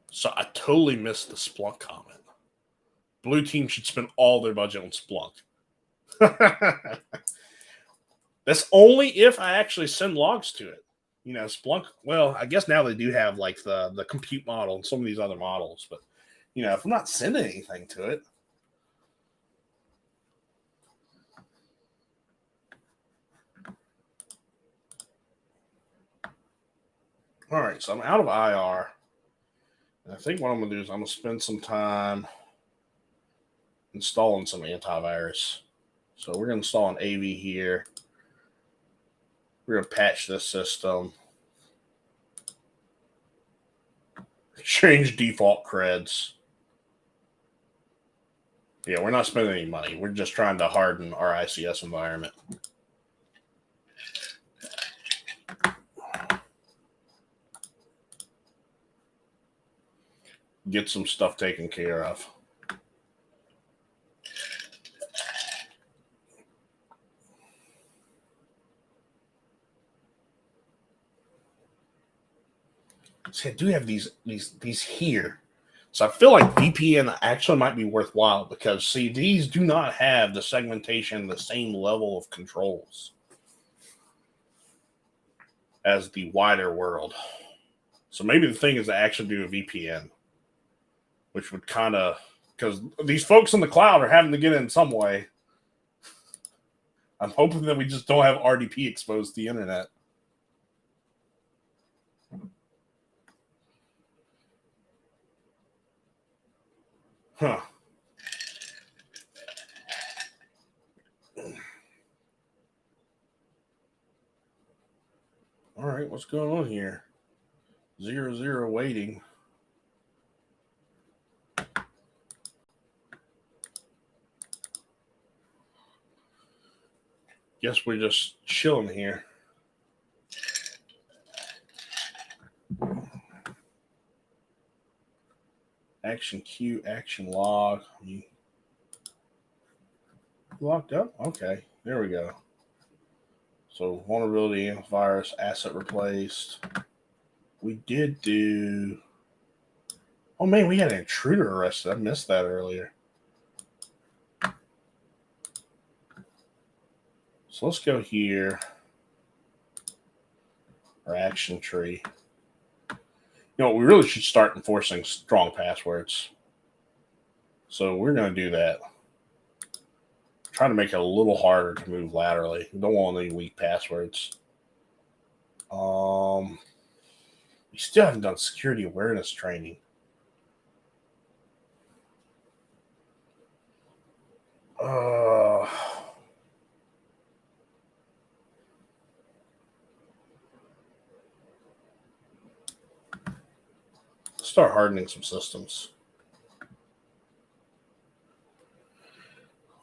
So I totally missed the Splunk comment. Blue team should spend all their budget on Splunk. That's only if I actually send logs to it. You know, Splunk, well, I guess now they do have like the compute model and some of these other models, but you know, if I'm not sending anything to it. All right, so I'm out of IR. And I think what I'm going to do is I'm going to spend some time installing some antivirus. So we're going to install an AV here. We're going to patch this system. Change default creds. Yeah, we're not spending any money. We're just trying to harden our ICS environment. Get some stuff taken care of. See, I do have these here. So I feel like VPN actually might be worthwhile because, see, these do not have the segmentation, the same level of controls as the wider world. So maybe the thing is to actually do a VPN, which would kind of, because these folks in the cloud are having to get in some way. I'm hoping that we just don't have RDP exposed to the internet. Huh. All right, what's going on here? 0-0 waiting. Guess we're just chilling here. Action queue, action log. Locked up? Okay, there we go. So vulnerability, virus, asset replaced. We did do. Oh man, we had an intruder arrested. I missed that earlier. So let's go here. Our action tree. You know, we really should start enforcing strong passwords. So we're going to do that. Try to make it a little harder to move laterally. We don't want any weak passwords. We still haven't done security awareness training. Start hardening some systems.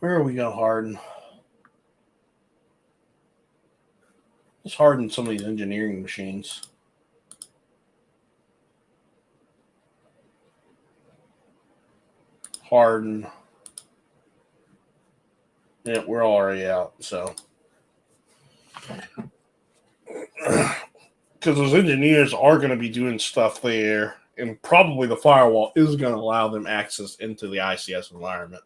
Where are we going to harden? Let's harden some of these engineering machines. Harden. Yeah, we're already out, so. Because those engineers are going to be doing stuff there, and probably the firewall is going to allow them access into the ICS environment.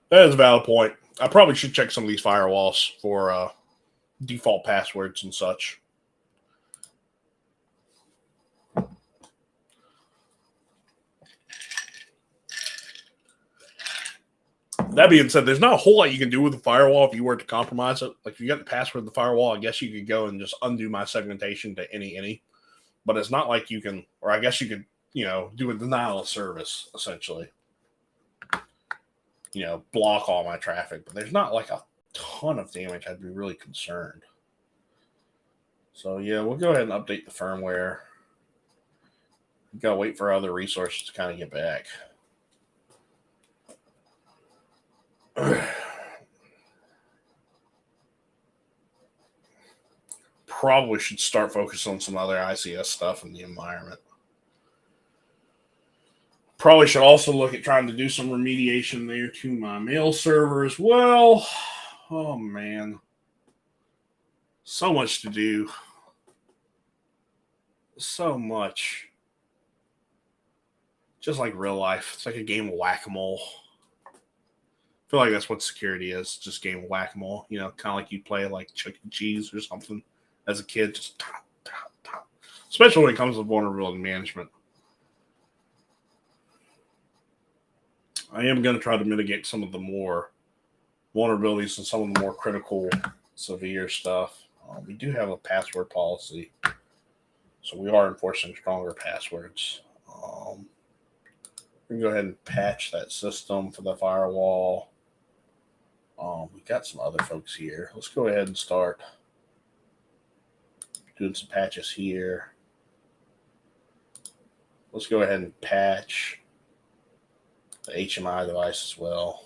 That is a valid point. I probably should check some of these firewalls for default passwords and such. That being said, there's not a whole lot you can do with the firewall if you were to compromise it. Like, if you got the password of the firewall, I guess you could go and just undo my segmentation to any. But it's not like you can, or I guess you could, do a denial of service, essentially. Block all my traffic. But there's not like a ton of damage. I'd be really concerned. So, yeah, we'll go ahead and update the firmware. We've got to wait for other resources to kind of get back. Probably should start focusing on some other ICS stuff in the environment. Probably should also look at trying to do some remediation there to my mail server as well. Oh, man. So much to do. So much. Just like real life. It's like a game of whack-a-mole. I feel like that's what security is. Just a game of whack-a-mole. Kind of like you play like Chuck E. Cheese or something as a kid. Just top. Especially when it comes to vulnerability management. I am going to try to mitigate some of the more vulnerabilities and some of the more critical, severe stuff. We do have a password policy, so we are enforcing stronger passwords. We can go ahead and patch that system for the firewall. We got some other folks here. Let's go ahead and start doing some patches here. Let's go ahead and patch the HMI device as well.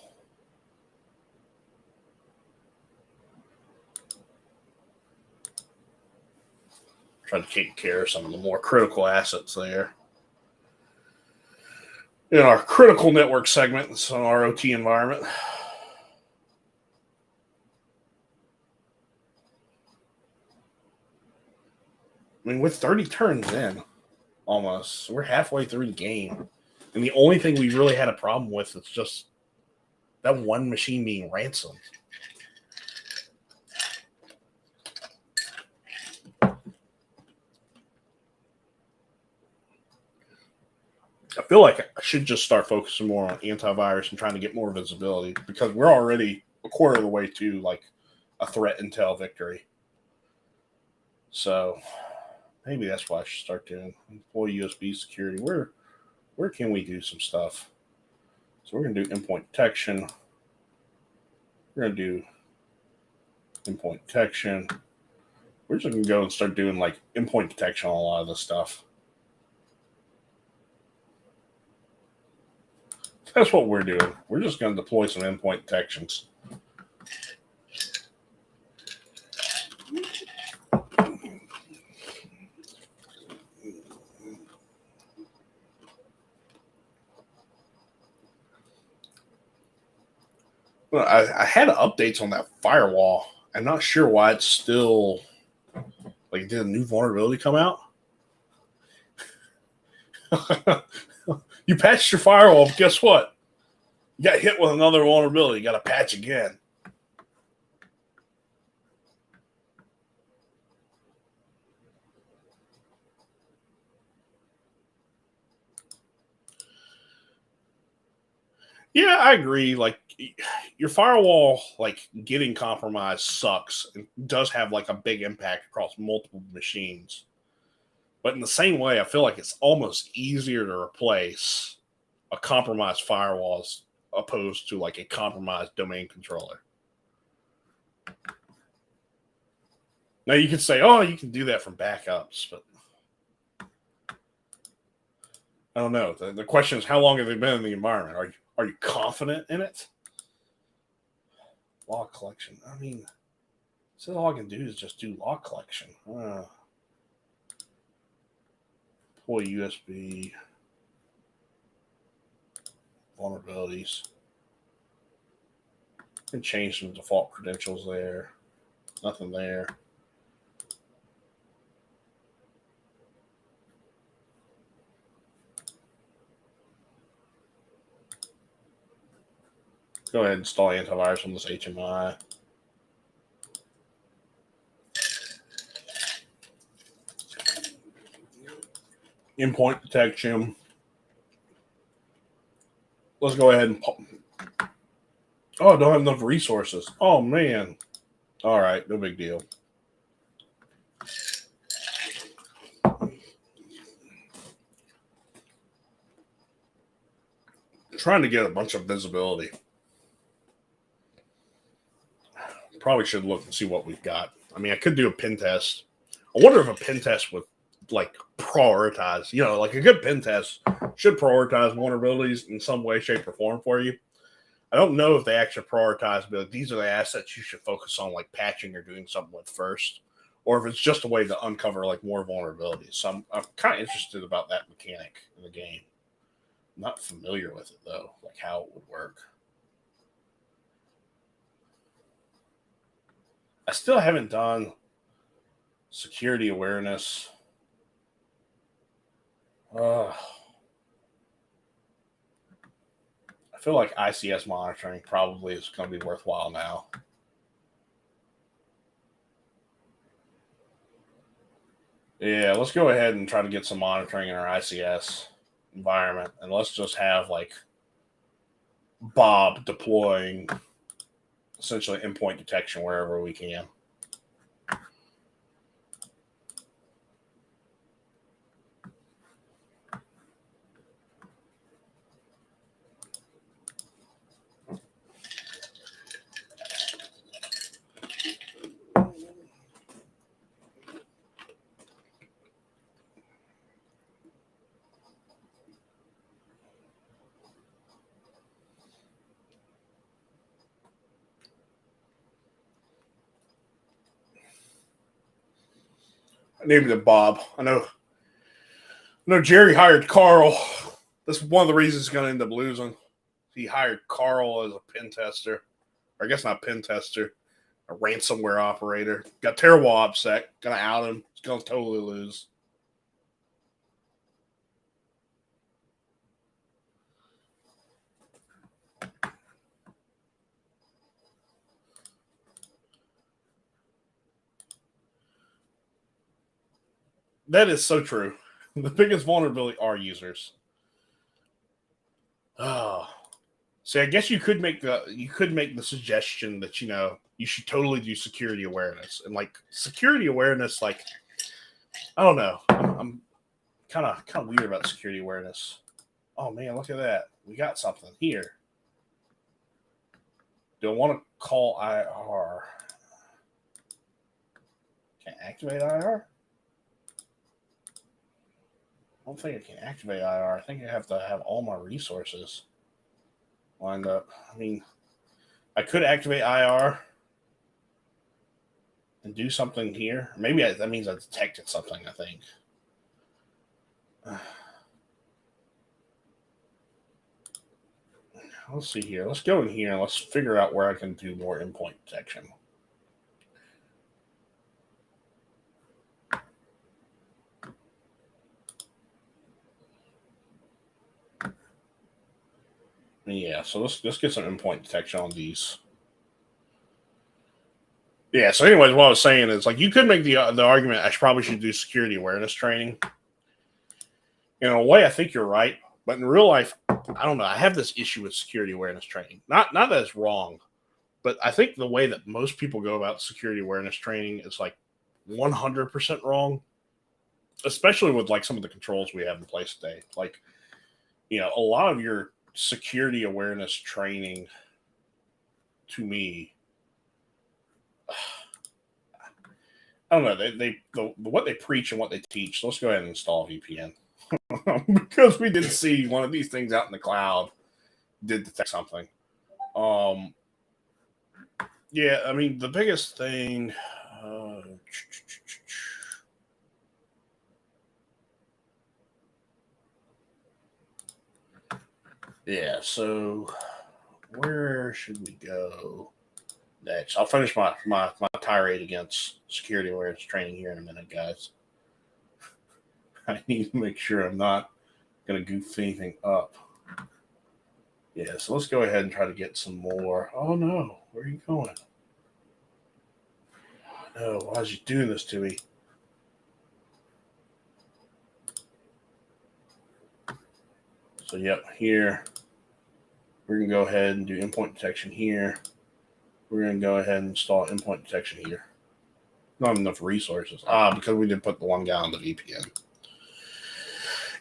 Try to take care of some of the more critical assets there. In our critical network segment, it's an ROT environment. I mean, with 30 turns in, almost, we're halfway through the game. And the only thing we really had a problem with is just that one machine being ransomed. I feel like I should just start focusing more on antivirus and trying to get more visibility, because we're already a quarter of the way to like a threat intel victory. So maybe that's what I should start doing. Employee USB security. Where can we do some stuff? So we're going to do endpoint detection. We're going to do endpoint detection. We're just going to go and start doing like endpoint detection on a lot of this stuff. That's what we're doing. We're just going to deploy some endpoint detections. Well, I had updates on that firewall. I'm not sure why it's still like, did a new vulnerability come out? You patched your firewall, but guess what? You got hit with another vulnerability. You got to patch again. Yeah, I agree. Like your firewall, like getting compromised sucks and does have like a big impact across multiple machines. But in the same way, I feel like it's almost easier to replace a compromised firewall as opposed to like a compromised domain controller. Now you can say, oh, you can do that from backups, but I don't know. The question is, how long have they been in the environment? Are you confident in it? Log collection. I mean, so all I can do is just do log collection. Deploy USB vulnerabilities. And change some default credentials there. Nothing there. Go ahead and install antivirus on this HMI. Endpoint detection. Let's go ahead and... Oh, I don't have enough resources. Oh, man. All right, no big deal. Trying to get a bunch of visibility. Probably should look and see what we've got. I mean, I could do a pen test. I wonder if a pen test would like prioritize, like a good pen test should prioritize vulnerabilities in some way, shape, or form for you. I don't know if they actually prioritize, but these are the assets you should focus on, like patching or doing something with first, or if it's just a way to uncover like more vulnerabilities. So I'm kind of interested about that mechanic in the game. I'm not familiar with it though, like how it would work. I still haven't done security awareness. I feel like ICS monitoring probably is going to be worthwhile now. Yeah, let's go ahead and try to get some monitoring in our ICS environment, and let's just have like Bob deploying essentially endpoint detection wherever we can. I named it Bob. I know Jerry hired Carl. That's one of the reasons he's going to end up losing. He hired Carl as a pen tester. Or I guess not pen tester, a ransomware operator. Got terrible OPSEC. Going to out him. He's going to totally lose. That is so true. The biggest vulnerability are users. Oh. See, I guess you could make the suggestion that you should totally do security awareness, and like security awareness, like I don't know, I'm kind of weird about security awareness. Oh man, look at that, we got something here. Do I want to call IR? Can I activate IR? I don't think I can activate IR. I think I have to have all my resources lined up. I mean, I could activate IR and do something here. Maybe that means I detected something, I think. Let's see here. Let's go in here and let's figure out where I can do more endpoint detection. Yeah, so let's get some endpoint detection on these. Yeah, so anyways, what I was saying is like you could make the argument I probably should do security awareness training. In a way, I think you're right, But in real life, I don't know. I have this issue with security awareness training. Not that it's wrong, but I think the way that most people go about security awareness training is like 100% wrong, especially with like some of the controls we have in place today. Like, a lot of your security awareness training, to me, I don't know. What they preach and what they teach. So let's go ahead and install VPN because we did see one of these things out in the cloud did detect something. Yeah, I mean the biggest thing. Yeah, so where should we go next? I'll finish my tirade against security awareness training here in a minute, guys. I need to make sure I'm not going to goof anything up. Yeah, so let's go ahead and try to get some more. Oh no, where are you going? No, why is you doing this to me? So, yep, here. We're going to go ahead and do endpoint detection here. We're going to go ahead and install endpoint detection here. Not enough resources. Because we didn't put the one guy on the VPN.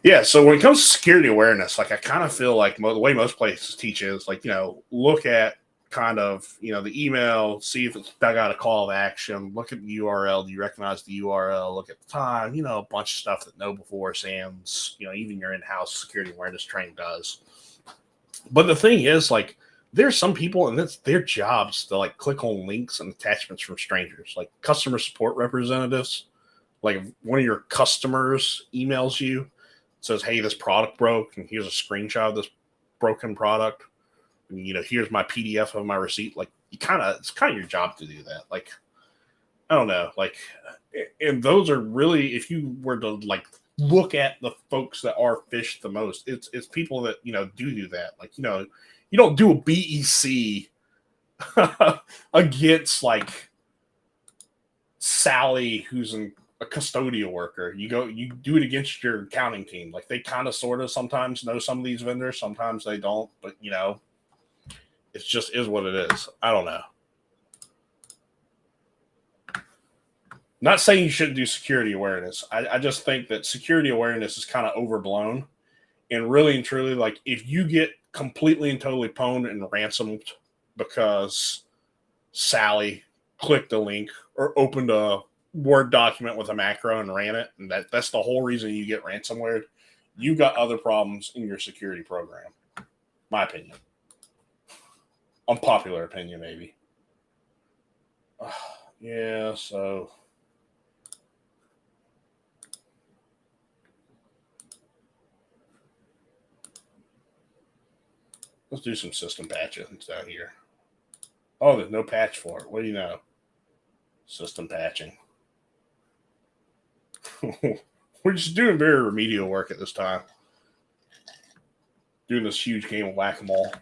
Yeah, so when it comes to security awareness, like I kind of feel like the way most places teach is like, look at kind of, the email, see if it's got a call to action, look at the URL. Do you recognize the URL? Look at the time, a bunch of stuff that know before SAMs, even your in-house security awareness training does. But the thing is, like, there's some people and it's their jobs to like click on links and attachments from strangers, like customer support representatives. Like if one of your customers emails you, says, hey, this product broke, and here's a screenshot of this broken product. And, here's my PDF of my receipt. Like, it's kind of your job to do that. Like, I don't know. Like, and those are really, if you were to like look at the folks that are phished the most, it's people that do that. Like, you don't do a BEC against like Sally, who's a custodial worker. You do it against your accounting team. Like they kind of sort of sometimes know some of these vendors, sometimes they don't, but it just is what it is. I don't know. Not saying you shouldn't do security awareness. I just think that security awareness is kind of overblown. And really and truly, like if you get completely and totally pwned and ransomed because Sally clicked a link or opened a Word document with a macro and ran it, and that's the whole reason you get ransomware, you got other problems in your security program. My opinion. Unpopular opinion, maybe. Yeah, so let's do some system patching down here. Oh, there's no patch for it. What do you know? System patching. We're just doing very remedial work at this time. Doing this huge game of whack-a-mole.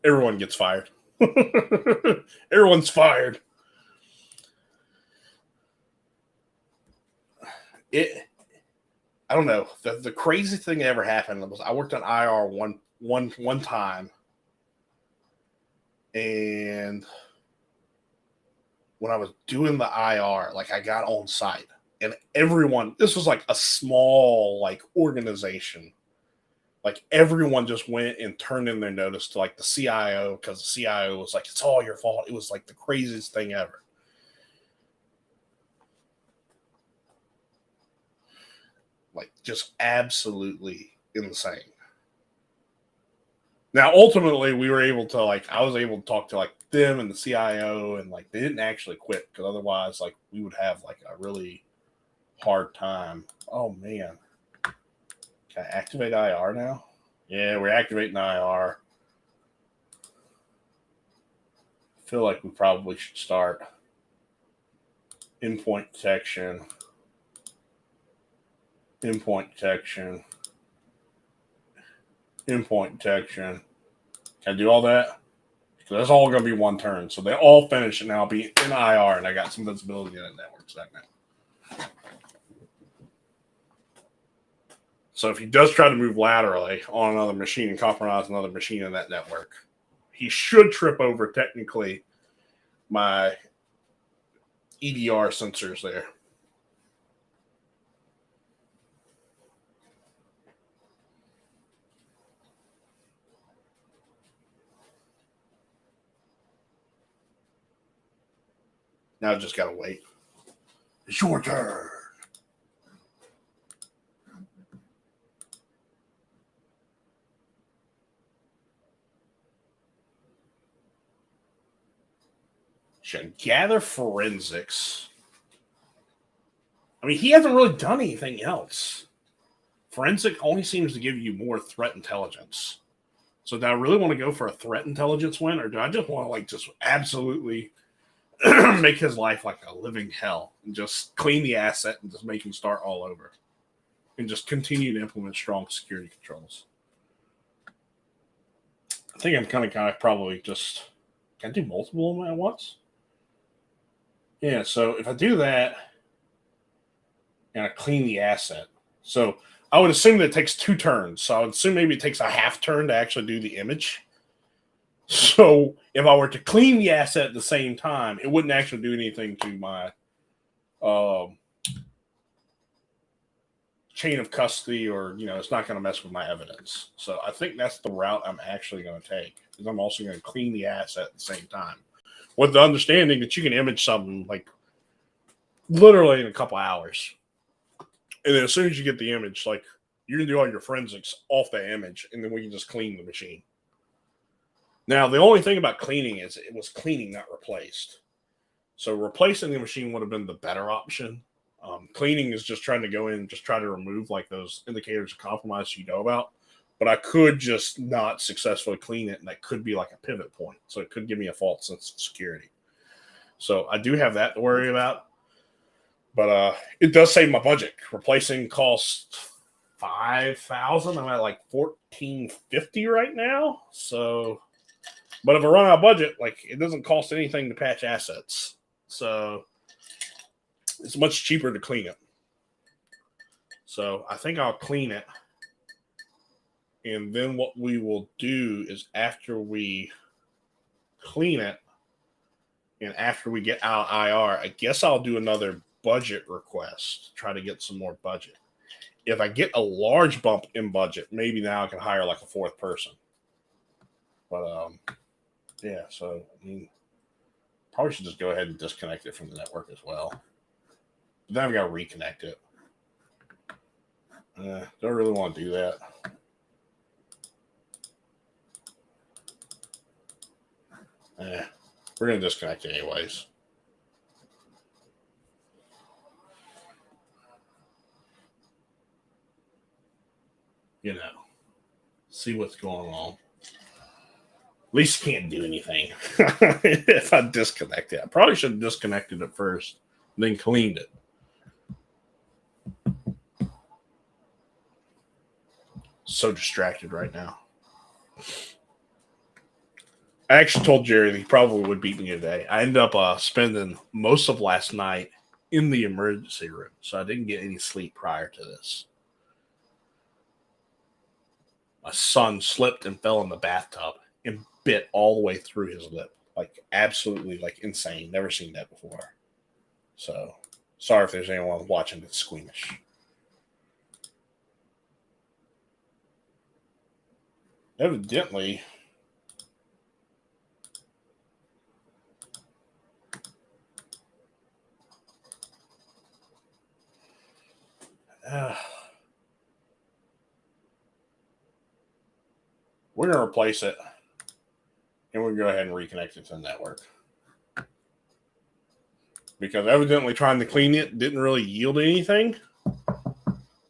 Everyone gets fired. Everyone's fired. I don't know. The crazy thing that ever happened was I worked on IR one time, and when I was doing the IR, like I got on site, and everyone. This was like a small like organization. Like everyone just went and turned in their notice to like the CIO because the CIO was like, "It's all your fault." It was like the craziest thing ever. Like just absolutely insane. Now, ultimately, we were able to like I was able to talk to like them and the CIO, and like they didn't actually quit because otherwise, like we would have like a really hard time. Oh man, can I activate IR now? Yeah, we're activating IR. I feel like we probably should start endpoint detection. Endpoint detection. Endpoint detection. Can I do all that? So that's all going to be one turn. So they all finish, and I'll be in IR, and I got some visibility in that network segment. So if he does try to move laterally on another machine and compromise another machine in that network, he should trip over, technically, my EDR sensors there. Now I just got to wait. It's your turn. Should gather forensics. I mean, he hasn't really done anything else. Forensic only seems to give you more threat intelligence. So do I really want to go for a threat intelligence win, or do I just want to just absolutely make his life like a living hell and just clean the asset and just make him start all over and just continue to implement strong security controls? I think I'm kind of probably just, can I do multiple of them at once? Yeah, so if I do that and I clean the asset, so I would assume that it takes 2 turns. So I would assume maybe it takes a half turn to actually do the image. So if I were to clean the asset at the same time, it wouldn't actually do anything to my chain of custody, or it's not going to mess with my evidence. So I think that's the route I'm actually going to take, because I'm also going to clean the asset at the same time, with the understanding that you can image something like literally in a couple hours, and then as soon as you get the image, like, you're going to do all your forensics off that image, and then we can just clean the machine. Now, the only thing about cleaning is it was cleaning, not replaced. So replacing the machine would have been the better option. Cleaning is just trying to go in and just try to remove like those indicators of compromise you know about. But I could just not successfully clean it, and that could be like a pivot point. So it could give me a false sense of security. So I do have that to worry about. But it does save my budget. Replacing costs $5,000. I'm at like $1,450 right now. So, but if I run out of budget, like, it doesn't cost anything to patch assets. So it's much cheaper to clean it. So I think I'll clean it. And then what we will do is, after we clean it and after we get out IR, I guess I'll do another budget request, try to get some more budget. If I get a large bump in budget, maybe now I can hire like a 4th person. But yeah, so I mean, probably should just go ahead and disconnect it from the network as well. But then I've got to reconnect it. Don't really want to do that. We're going to disconnect it anyways. See what's going on. At least you can't do anything if I disconnect it. I probably should have disconnected it first, then cleaned it. So distracted right now. I actually told Jerry that he probably would beat me today. I ended up spending most of last night in the emergency room, so I didn't get any sleep prior to this. My son slipped and fell in the bathtub and bit all the way through his lip. Like, absolutely, like, insane. Never seen that before. So, sorry if there's anyone watching that's squeamish. Evidently, we're going to replace it, and we'll go ahead and reconnect it to the network. Because evidently trying to clean it didn't really yield anything.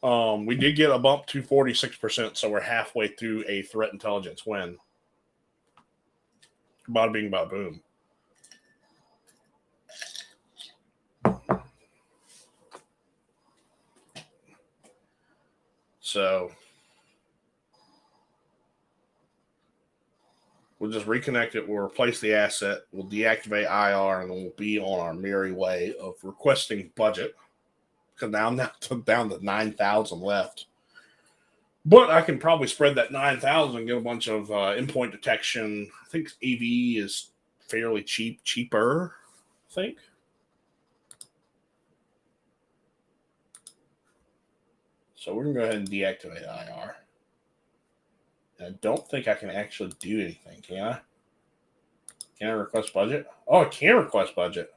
We did get a bump to 46%, so we're halfway through a threat intelligence win. Bada bing, bada boom. So We'll just reconnect it. We'll replace the asset. We'll deactivate IR, and then we'll be on our merry way of requesting budget. Because now down to 9,000 left. But I can probably spread that 9,000 and get a bunch of endpoint detection. I think AV is fairly cheaper, I think. So we're going to go ahead and deactivate IR. And I don't think I can actually do anything, can I? Can I request budget? Oh, I can request budget.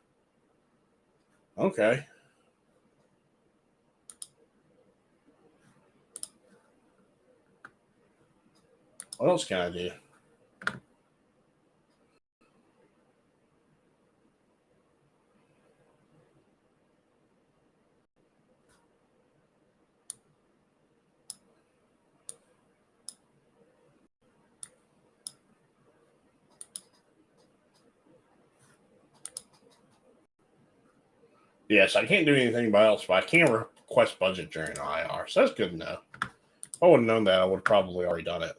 Okay. What else can I do? Yes, I can't do anything else, but I can request budget during IR. So that's good to know. If I would have known that, I would have probably already done it.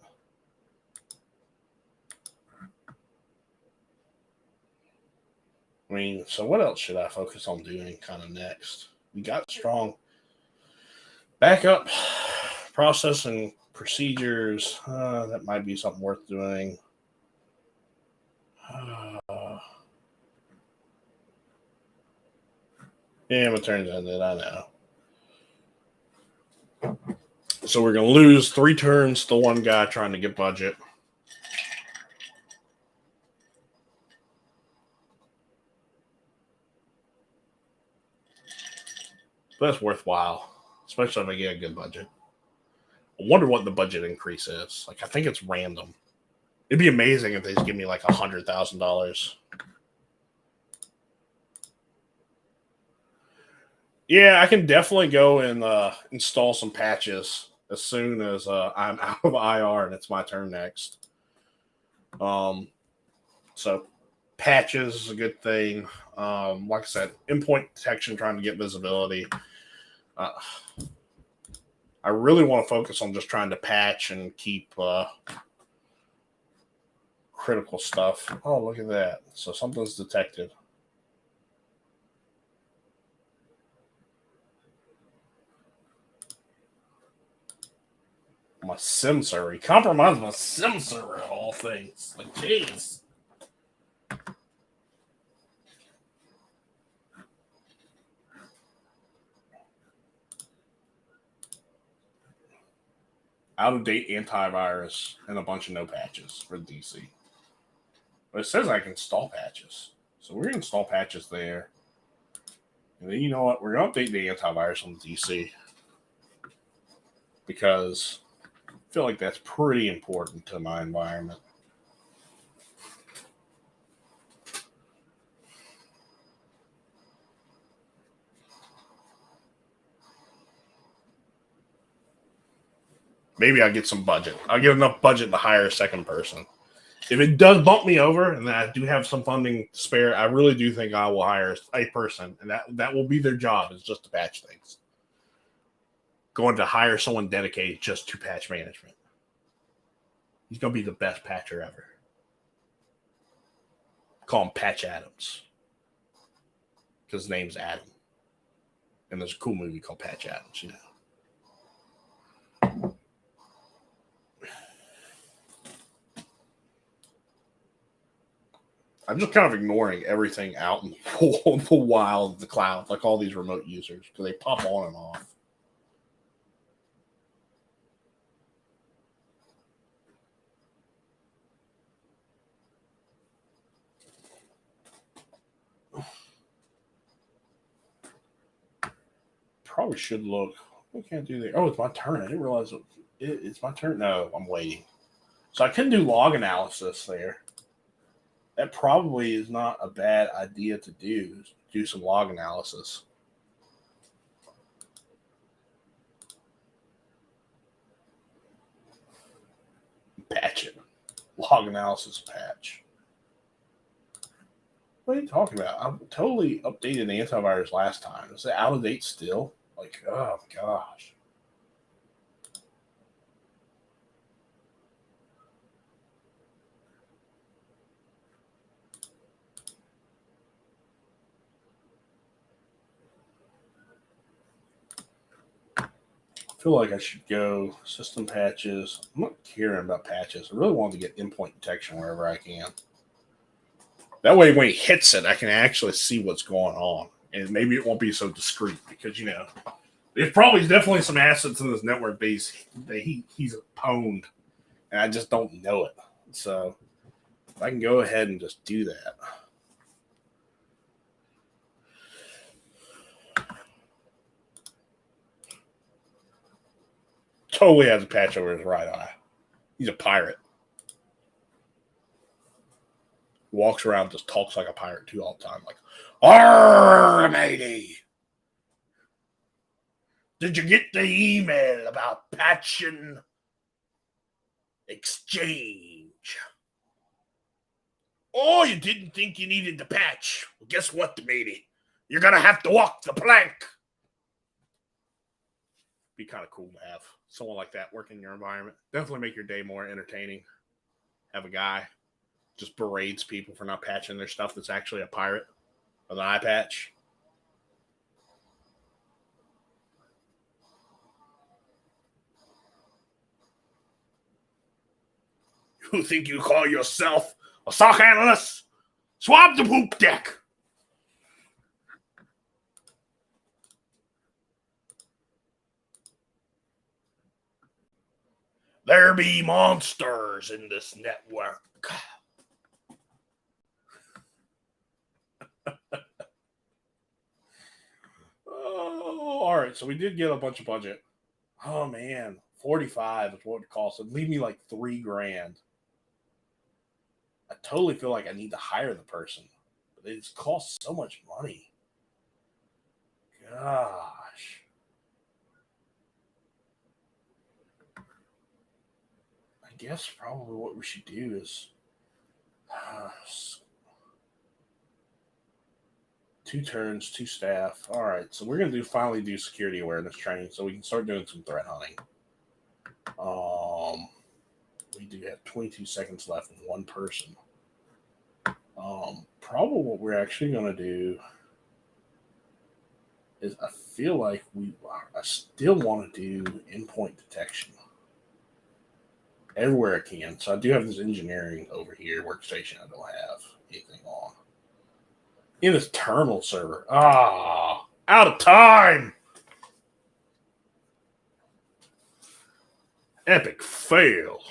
I mean, so what else should I focus on doing kind of next? We got strong backup processing procedures. That might be something worth doing. Yeah, but turns ended, I know. So we're going to lose 3 turns to one guy trying to get budget. But that's worthwhile, especially if I get a good budget. I wonder what the budget increase is. Like, I think it's random. It'd be amazing if they just give me like $100,000. Yeah, I can definitely go and install some patches as soon as I'm out of IR and it's my turn next. So patches is a good thing. Like I said, endpoint detection, trying to get visibility. I really want to focus on just trying to patch and keep critical stuff. Oh, look at that. So something's detected. My sim server. He compromised my sim server of all things. Like, jeez. Out-of-date antivirus and a bunch of no patches for DC. But it says I can install patches. So we're going to install patches there. And then you know what? We're going to update the antivirus on the DC. Because I feel like that's pretty important to my environment. Maybe I'll get some budget. I'll get enough budget to hire a second person. If it does bump me over and I do have some funding spare, I really do think I will hire a person. And that will be their job, is just to patch things. Going to hire someone dedicated just to patch management. He's going to be the best patcher ever. Call him Patch Adams. Because his name's Adam. And there's a cool movie called Patch Adams, you know. I'm just kind of ignoring everything out in the wild, the cloud, like all these remote users, because they pop on and off. Probably should look. What can I do there? Oh, it's my turn. I didn't realize it's my turn. No, I'm waiting. So I can do log analysis there. That probably is not a bad idea to do. Do some log analysis. Patch it. Log analysis patch. What are you talking about? I totally updated the antivirus last time. Is it out of date still? Like, oh gosh. feel like I should go system patches. I'm not caring about patches. I really want to get endpoint detection wherever I can. That way, when he hits it, I can actually see what's going on. And maybe it won't be so discreet because, there's probably definitely some assets in this network base that he's pwned, and I just don't know it. So I can go ahead and just do that. Totally has a patch over his right eye. He's a pirate. Walks around, just talks like a pirate too all the time, like, "Arr, matey! Did you get the email about patching exchange? Oh, you didn't think you needed the patch? Well, guess what, matey? You're gonna have to walk the plank." Be kind of cool to have someone like that work in your environment. Definitely make your day more entertaining. Have a guy just berates people for not patching their stuff that's actually a pirate with an eye patch. You think you call yourself a SOC analyst? Swab the poop deck. There be monsters in this network. Oh, all right. So we did get a bunch of budget. Oh man, 45 is what it costs. It'd leave me like $3,000. I totally feel like I need to hire the person, but it costs so much money. Gosh. I guess probably what we should do is 2 turns, 2 staff. All right, so we're gonna finally do security awareness training, so we can start doing some threat hunting. We do have 22 seconds left with 1 person. Probably what we're actually gonna do is I feel like I still want to do endpoint detection everywhere I can. So I do have this engineering over here workstation I don't have anything on. In this terminal server. Out of time. Epic fail.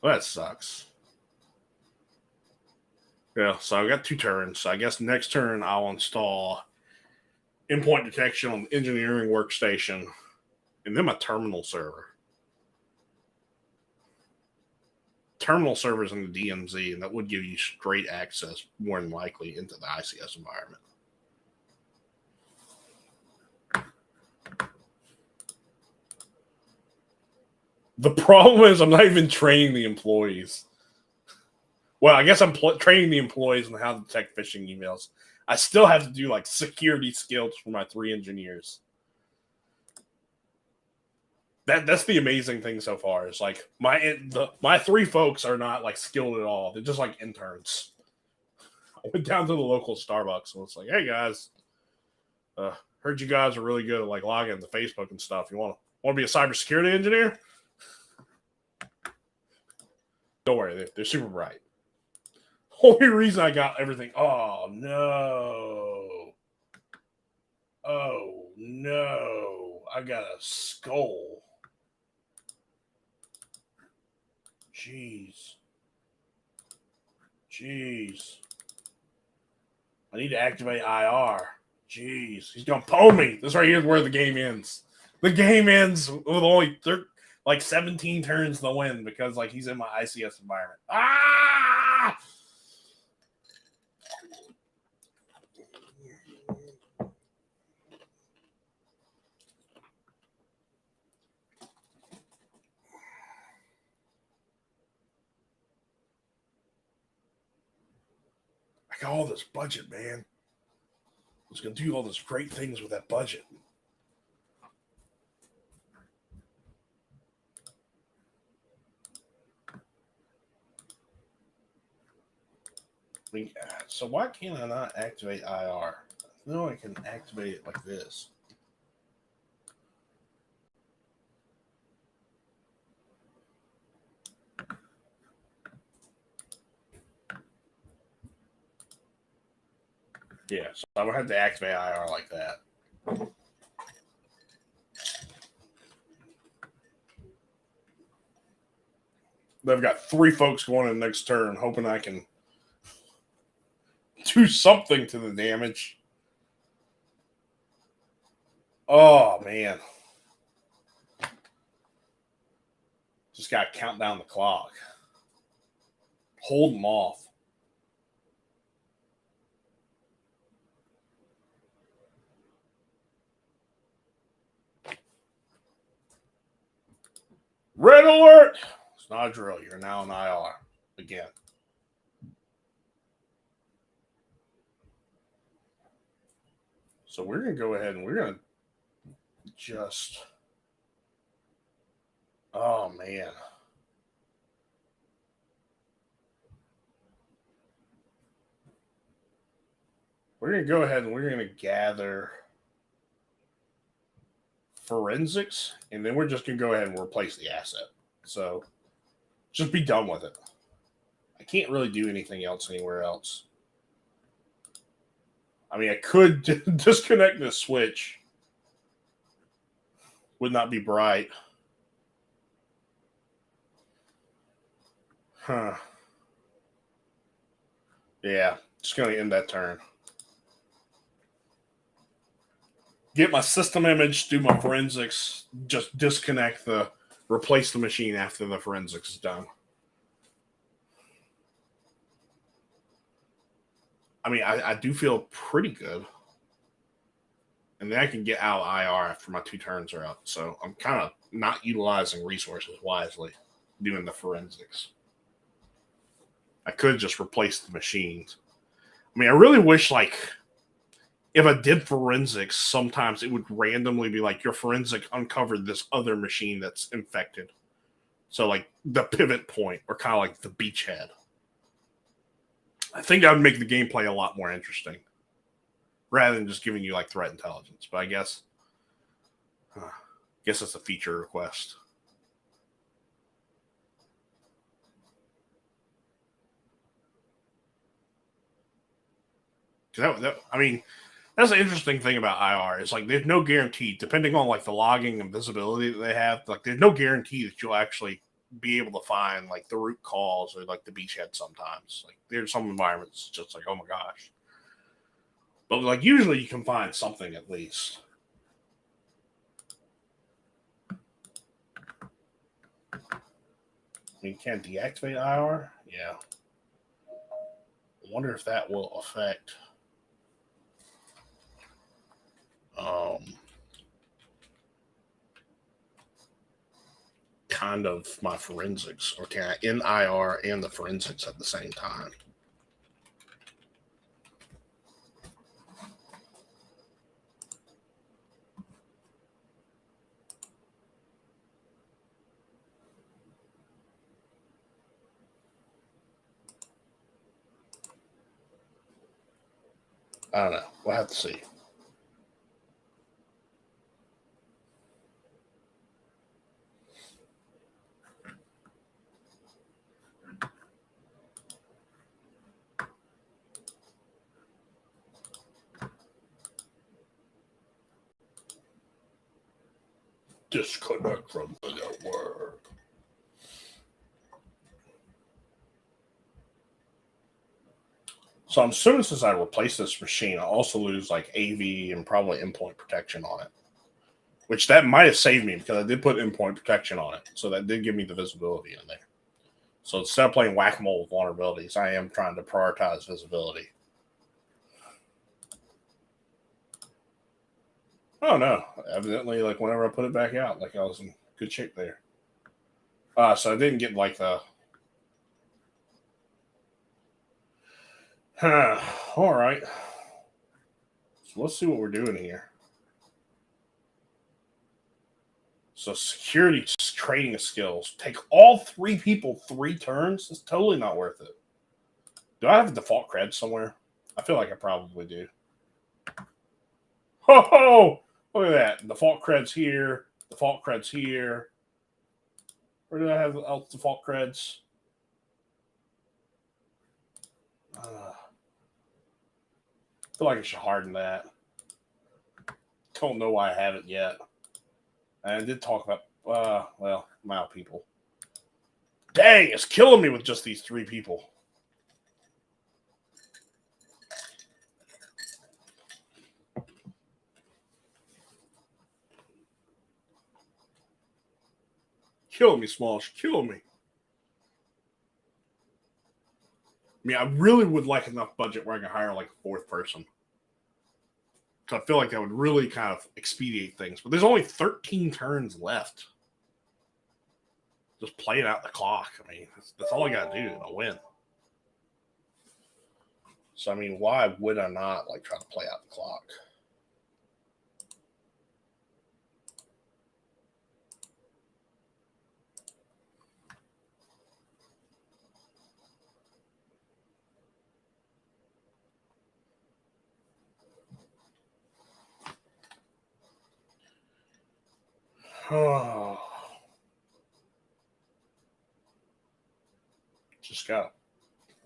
Well, that sucks. Yeah, so I've got 2 turns. So I guess next turn I'll install endpoint detection on the engineering workstation and then my terminal server. Terminal servers in the DMZ, and that would give you straight access, more than likely, into the ICS environment. The problem is I'm not even training the employees. Well, I guess I'm training the employees on how to detect phishing emails. I still have to do like security skills for my 3 engineers. That's the amazing thing so far. Is like my 3 folks are not like skilled at all. They're just like interns. I went down to the local Starbucks and it's like, "Hey guys, heard you guys are really good at like logging into Facebook and stuff. You want to be a cybersecurity engineer?" Don't worry, they're super bright. Only reason I got everything. Oh no! Oh no! I got a skull. Jeez. I need to activate IR. Jeez, he's gonna pull me. This right here is where the game ends. The game ends with only 17 turns to win because like he's in my ICS environment. I got all this budget, man. I was gonna do all those great things with that budget. So why can't I not activate IR? No, I can activate it like this. Yeah, so I would have to activate IR like that. They've got 3 folks going in the next turn, hoping I can do something to the damage. Oh, man. Just got to count down the clock. Hold them off. Red alert! It's not a drill. You're now in IR again. So we're going to go ahead and we're going to just... Oh, man. We're going to go ahead and we're going to gather forensics, and then we're just going to go ahead and replace the asset. So just be done with it. I can't really do anything else anywhere else. I mean, I could disconnect the switch. Would not be bright. Huh. Yeah, just going to end that turn. Get my system image, do my forensics, just disconnect replace the machine after the forensics is done. I mean, I do feel pretty good. And then I can get out of IR after my 2 turns are up. So I'm kind of not utilizing resources wisely doing the forensics. I could just replace the machines. I mean, I really wish, like, if I did forensics, sometimes it would randomly be like, your forensic uncovered this other machine that's infected. So, like, the pivot point, or kind of like the beachhead. I think that would make the gameplay a lot more interesting, rather than just giving you, like, threat intelligence. But I guess it's a feature request. I mean, that's the interesting thing about IR is, like, there's no guarantee, depending on, like, the logging and visibility that they have, like, there's no guarantee that you'll actually be able to find, like, the root cause or, like, the beachhead sometimes. Like, there's some environments just like, oh my gosh. But, like, usually you can find something at least. I mean, you can't deactivate IR? Yeah. I wonder if that will affect kind of my forensics, or can I in IR and the forensics at the same time? I don't know. We'll have to see. Disconnect from the network. So I'm assuming since I replace this machine, I also lose, like, AV and probably endpoint protection on it. Which that might have saved me, because I did put endpoint protection on it. So that did give me the visibility in there. So instead of playing whack-a-mole with vulnerabilities, I am trying to prioritize visibility. Oh no. Evidently, like, whenever I put it back out, like, I was in good shape there. So I didn't get, like, the... All right. So let's see what we're doing here. So security trading skills. Take all 3 people 3 turns? It's totally not worth it. Do I have a default cred somewhere? I feel like I probably do. Ho ho! Look at that. Default creds here. Default creds here. Where do I have else default creds? I feel like I should harden that. Don't know why I haven't yet. I did talk about, well, my people. Dang, it's killing me with just these 3 people. Killing me, Smalsh. Killing me. I mean, I really would like enough budget where I can hire like a 4th person. So I feel like that would really kind of expedite things. But there's only 13 turns left. Just play it out the clock. I mean, that's all I got to do to win. So, I mean, why would I not like try to play out the clock? Oh. Just got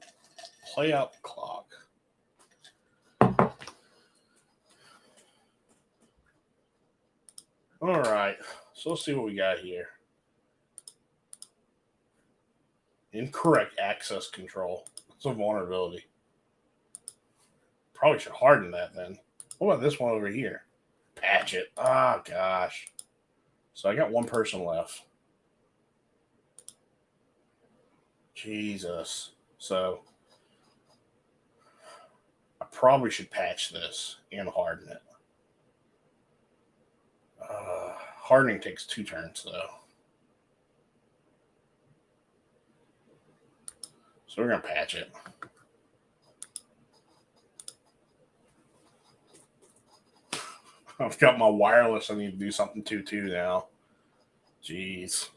to play out the clock. All right. So let's see what we got here. Incorrect access control. It's a vulnerability. Probably should harden that then. What about this one over here? Patch it. Oh, gosh. So I got 1 person left. Jesus. So I probably should patch this and harden it. Hardening takes 2 turns, though. So we're going to patch it. I've got my wireless. I need to do something too now. Jeez.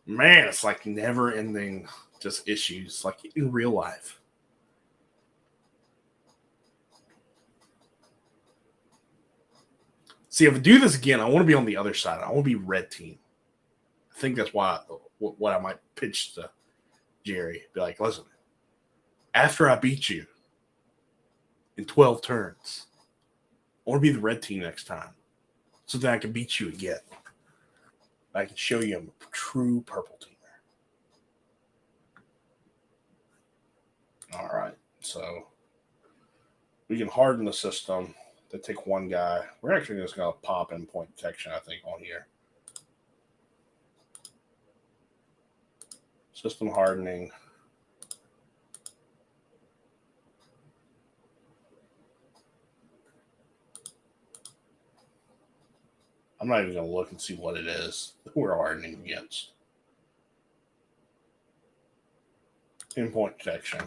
Man, it's like never ending just issues like in real life. See, if I do this again, I want to be on the other side. I want to be red team. I think that's what I might pitch to Jerry. Be like, listen, after I beat you in 12 turns, I want to be the red team next time so that I can beat you again. I can show you I'm a true purple teamer. All right, so we can harden the system to take 1 guy. We're actually just going to pop endpoint detection, I think, on here. System hardening. I'm not even going to look and see what it is we're hardening against. Endpoint detection.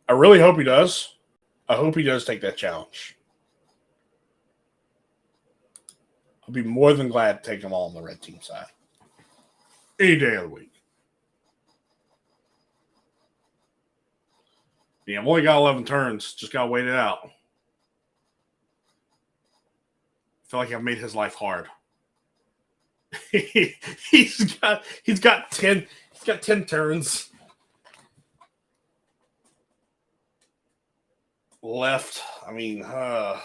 I really hope he does. I hope he does take that challenge. I'll be more than glad to take them all on the red team side. Any day of the week. Yeah, I've only got 11 turns. Just got to wait it out. I feel like I've made his life hard. he's got 10 turns left. I mean, I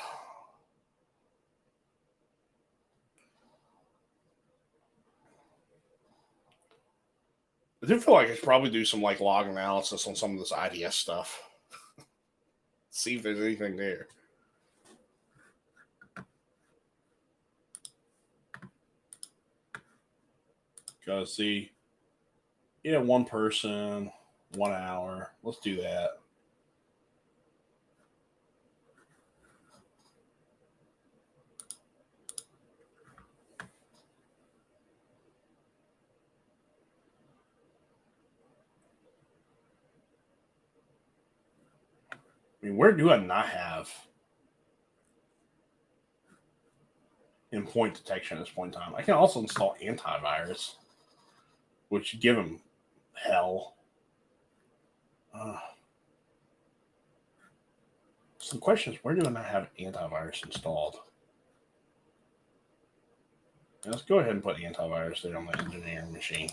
do feel like I should probably do some like log analysis on some of this IDS stuff. See if there's anything there. Gotta see. Yeah, 1 person, 1 hour. Let's do that. I mean, where do I not have? endpoint detection at this point in time. I can also install antivirus, which give them hell. So the question is, where do I not have antivirus installed? Now let's go ahead and put antivirus there on the engineering machine.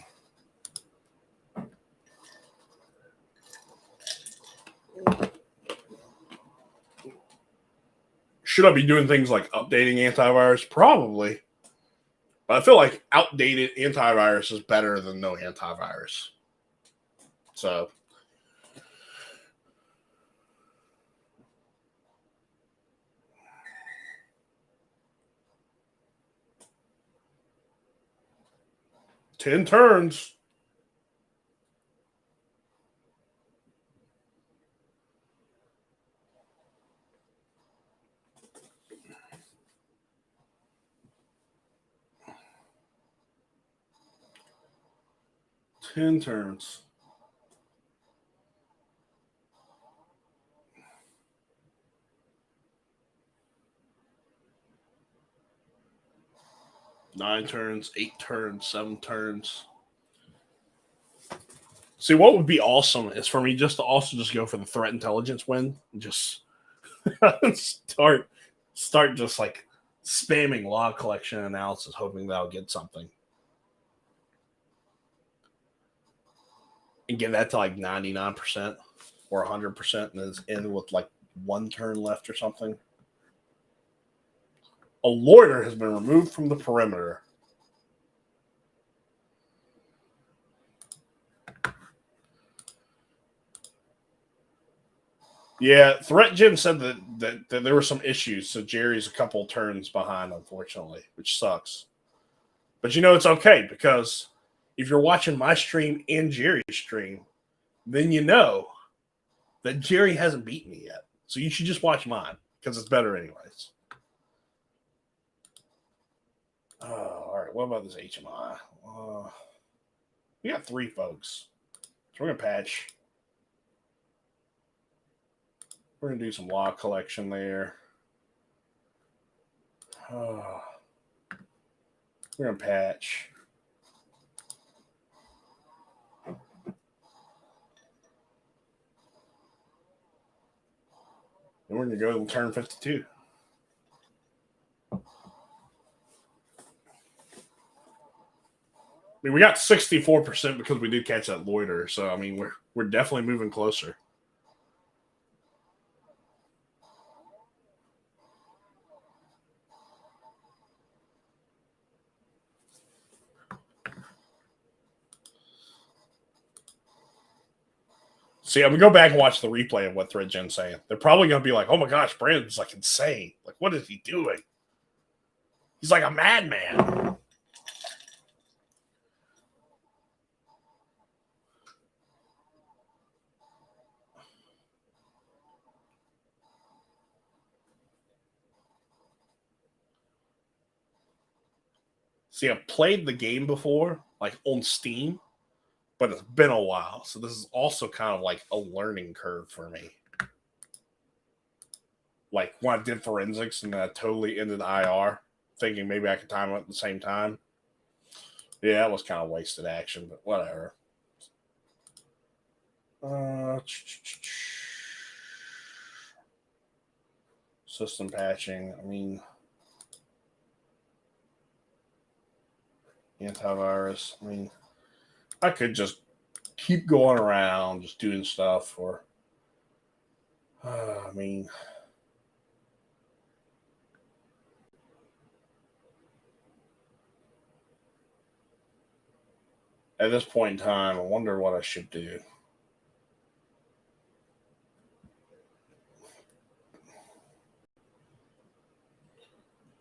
Should I be doing things like updating antivirus? Probably. But I feel like outdated antivirus is better than no antivirus. So, ten turns. Ten turns. Nine turns, 8 turns, 7 turns. See, what would be awesome is for me just to also just go for the threat intelligence win and just start just like spamming log collection analysis, hoping that I'll get something. And get that to like 99% or 100% and then end with like 1 turn left or something. A loiter has been removed from the perimeter. Yeah, ThreatGEN said that there were some issues, so Jerry's a couple turns behind, unfortunately, which sucks. But you know it's okay, because if you're watching my stream and Jerry's stream, then you know that Jerry hasn't beaten me yet. So you should just watch mine, because it's better anyways. All right, what about this HMI? We got 3 folks. So we're going to patch. We're going to do some log collection there. We're going to patch. And we're going to go to turn 52. I mean, we got 64% because we did catch that loiter. So, I mean, we're definitely moving closer. See, I'm going to go back and watch the replay of what ThreatGEN's saying. They're probably going to be like, oh my gosh, Brandon's like insane. Like, what is he doing? He's like a madman. See, I've played the game before, like on Steam, but it's been a while. So this is also kind of like a learning curve for me. Like when I did forensics and then I totally ended IR, thinking maybe I could time it at the same time. Yeah, that was kind of wasted action, but whatever. System patching. I mean, antivirus. I mean, I could just keep going around, just doing stuff, or I mean, at this point in time, I wonder what I should do.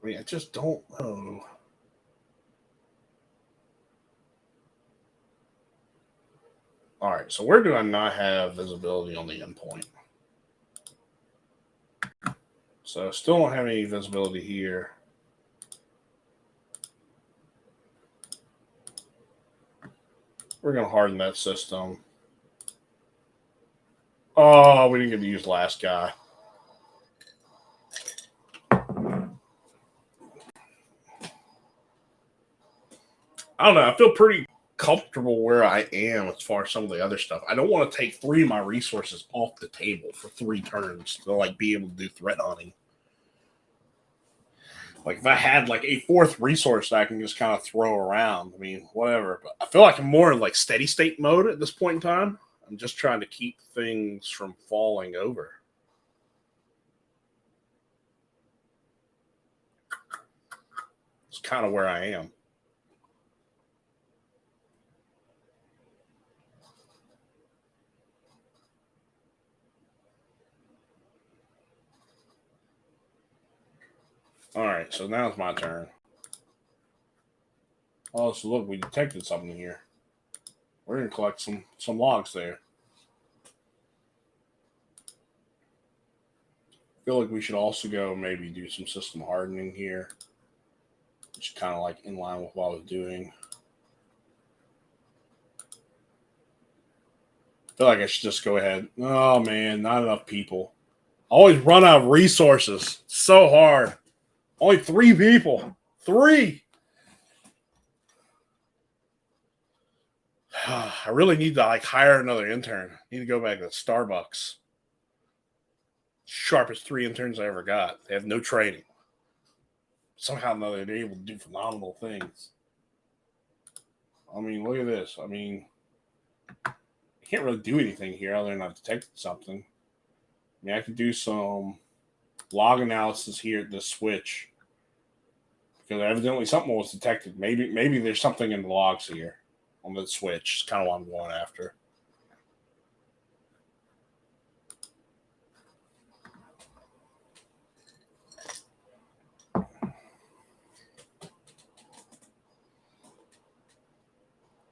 I mean, I just don't know. All right, so where do I not have visibility on the endpoint? So still don't have any visibility here. We're going to harden that system. Oh, we didn't get to use last guy. I don't know. I feel pretty comfortable where I am as far as some of the other stuff. I don't want to take 3 of my resources off the table for 3 turns to like be able to do threat hunting. Like if I had like a 4th resource that I can just kind of throw around, I mean, whatever. But I feel like I'm more in like steady state mode at this point in time. I'm just trying to keep things from falling over. It's kind of where I am. All right, so now it's my turn. Oh, so look, we detected something here. We're going to collect some logs there. I feel like we should also go maybe do some system hardening here, which is kind of like in line with what I was doing. I feel like I should just go ahead. Oh, man, not enough people. I always run out of resources. So hard. Only 3 people. 3. I really need to like hire another intern. I need to go back to Starbucks. Sharpest 3 interns I ever got. They have no training. Somehow or another, they're able to do phenomenal things. I mean, look at this. I mean, I can't really do anything here other than I've detected something. I mean, I can do some log analysis here at this switch because evidently something was detected. Maybe there's something in the logs here on the switch. It's kind of what I'm going after.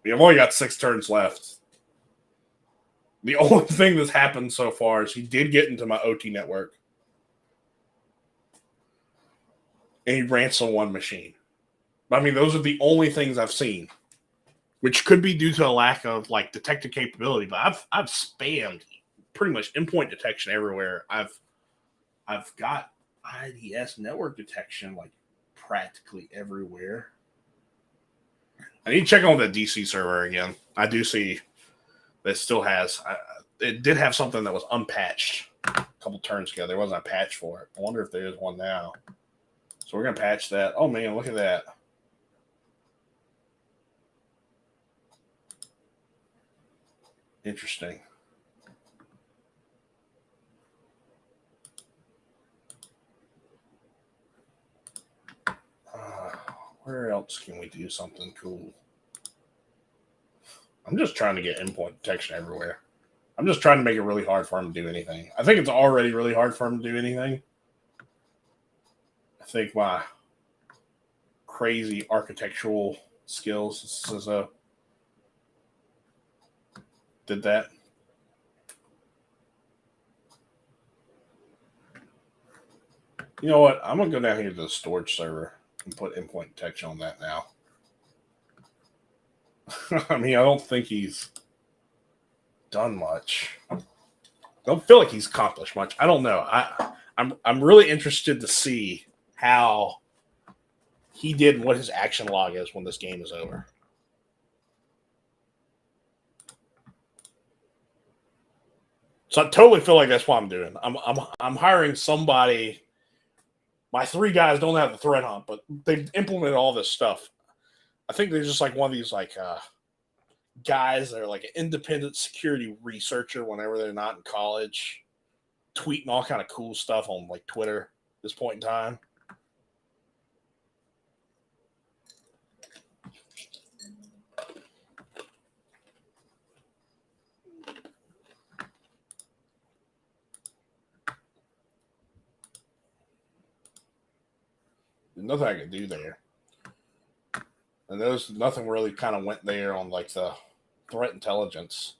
We've only got 6 turns left. The only thing that's happened so far is he did get into my OT network. And he ransomed 1 machine. But I mean, those are the only things I've seen, which could be due to a lack of like detective capability. But I've spammed pretty much endpoint detection everywhere. I've got IDS network detection like practically everywhere. I need to check on the DC server again. I do see that still has. It did have something that was unpatched a couple turns ago. There wasn't a patch for it. I wonder if there is one now. So we're gonna patch that. Oh man, look at that. Interesting. Where else can we do something cool? I'm just trying to get endpoint detection everywhere. I'm just trying to make it really hard for him to do anything. I think it's already really hard for him to do anything. I think my crazy architectural skills did that. You know what? I'm going to go down here to the storage server and put endpoint detection on that now. I mean, I don't think he's done much. I don't feel like he's accomplished much. I don't know. I'm really interested to see how he did and what his action log is when this game is over. So I totally feel like that's what I'm doing. I'm hiring somebody. My 3 guys don't have the threat hunt, but they've implemented all this stuff. I think they're just like one of these like guys that are like an independent security researcher whenever they're not in college, tweeting all kind of cool stuff on like Twitter at this point in time. There's nothing I could do there. And there's nothing really kind of went there on like the threat intelligence.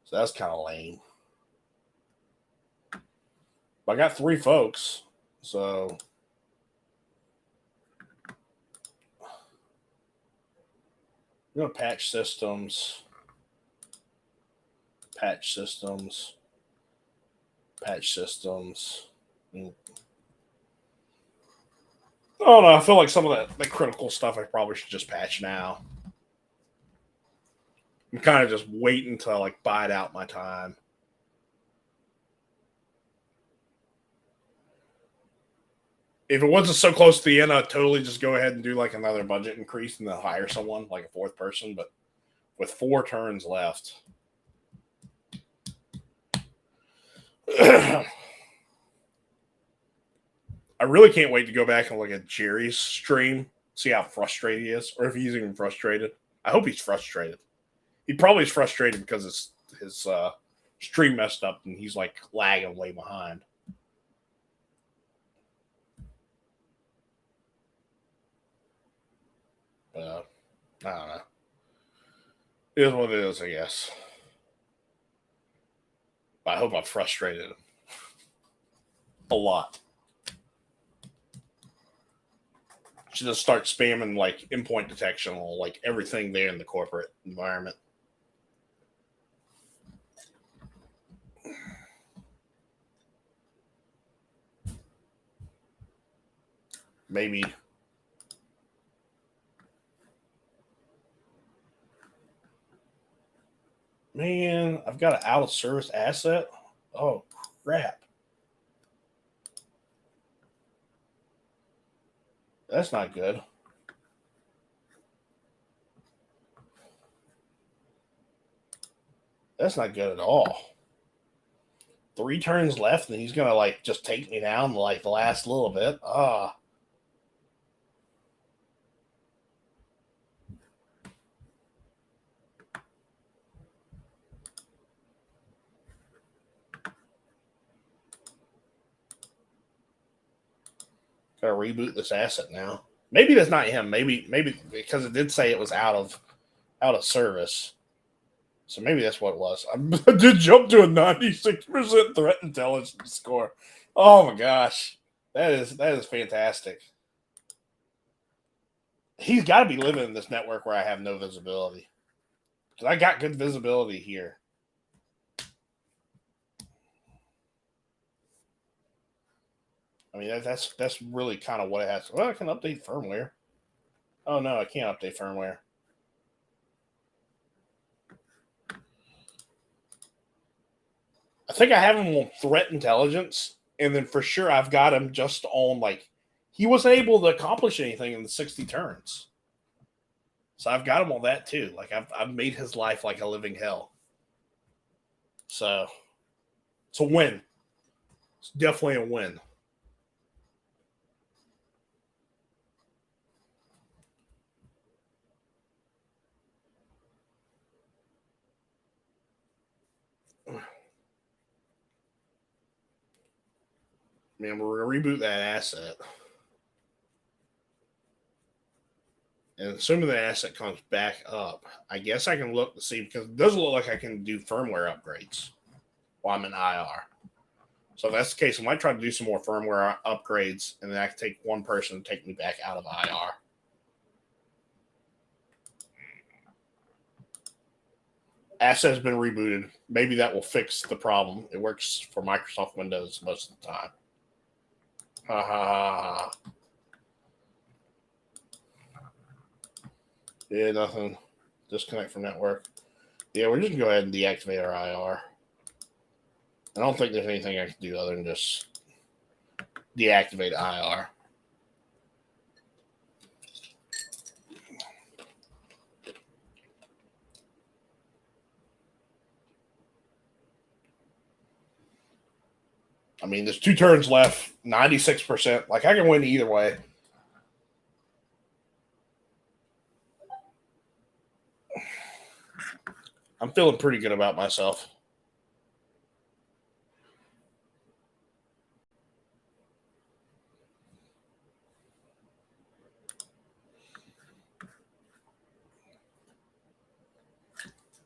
So that's kind of lame. But I got 3 folks. So I'm going to patch systems. Patch systems. Patch systems. Oh, don't know. I feel like some of the critical stuff I probably should just patch now. I'm kind of just waiting to like bide out my time. If it wasn't so close to the end, I'd totally just go ahead and do like another budget increase and then hire someone, like a fourth person. But with 4 turns left, I really can't wait to go back and look at Jerry's stream, see how frustrated he is, or if he's even frustrated. I hope he's frustrated. He probably is frustrated because his stream messed up and he's like lagging way behind. I don't know. It is what it is, I guess. But I hope I've frustrated him a lot. Should just start spamming like endpoint detection on like everything there in the corporate environment. Maybe. Man, I've got an out of service asset. Oh, crap. That's not good. That's not good at all. 3 turns left, and he's going to like just take me down like the last little bit. Gotta reboot this asset now. Maybe that's not him. Maybe because it did say it was out of service. So maybe that's what it was. I did jump to a 96% threat intelligence score. Oh my gosh. That is fantastic. He's got to be living in this network where I have no visibility. Because I got good visibility here. I mean, that's really kind of what it has. Well, I can update firmware. Oh, no, I can't update firmware. I think I have him on threat intelligence, and then for sure I've got him just on, like, he wasn't able to accomplish anything in the 60 turns. So I've got him on that too. Like, I've made his life like a living hell. So it's a win. It's definitely a win. Man, we're going to reboot that asset. And assuming the asset comes back up, I guess I can look to see, because it doesn't look like I can do firmware upgrades while I'm in IR. So if that's the case, I might try to do some more firmware upgrades, and then I can take one person to take me back out of IR. Asset has been rebooted. Maybe that will fix the problem. It works for Microsoft Windows most of the time. Ha ha ha. Yeah, nothing. Disconnect from network. Yeah, we're just going to go ahead and deactivate our IR. I don't think there's anything I can do other than just deactivate IR. I mean, there's 2 turns left, 96%. Like, I can win either way. I'm feeling pretty good about myself.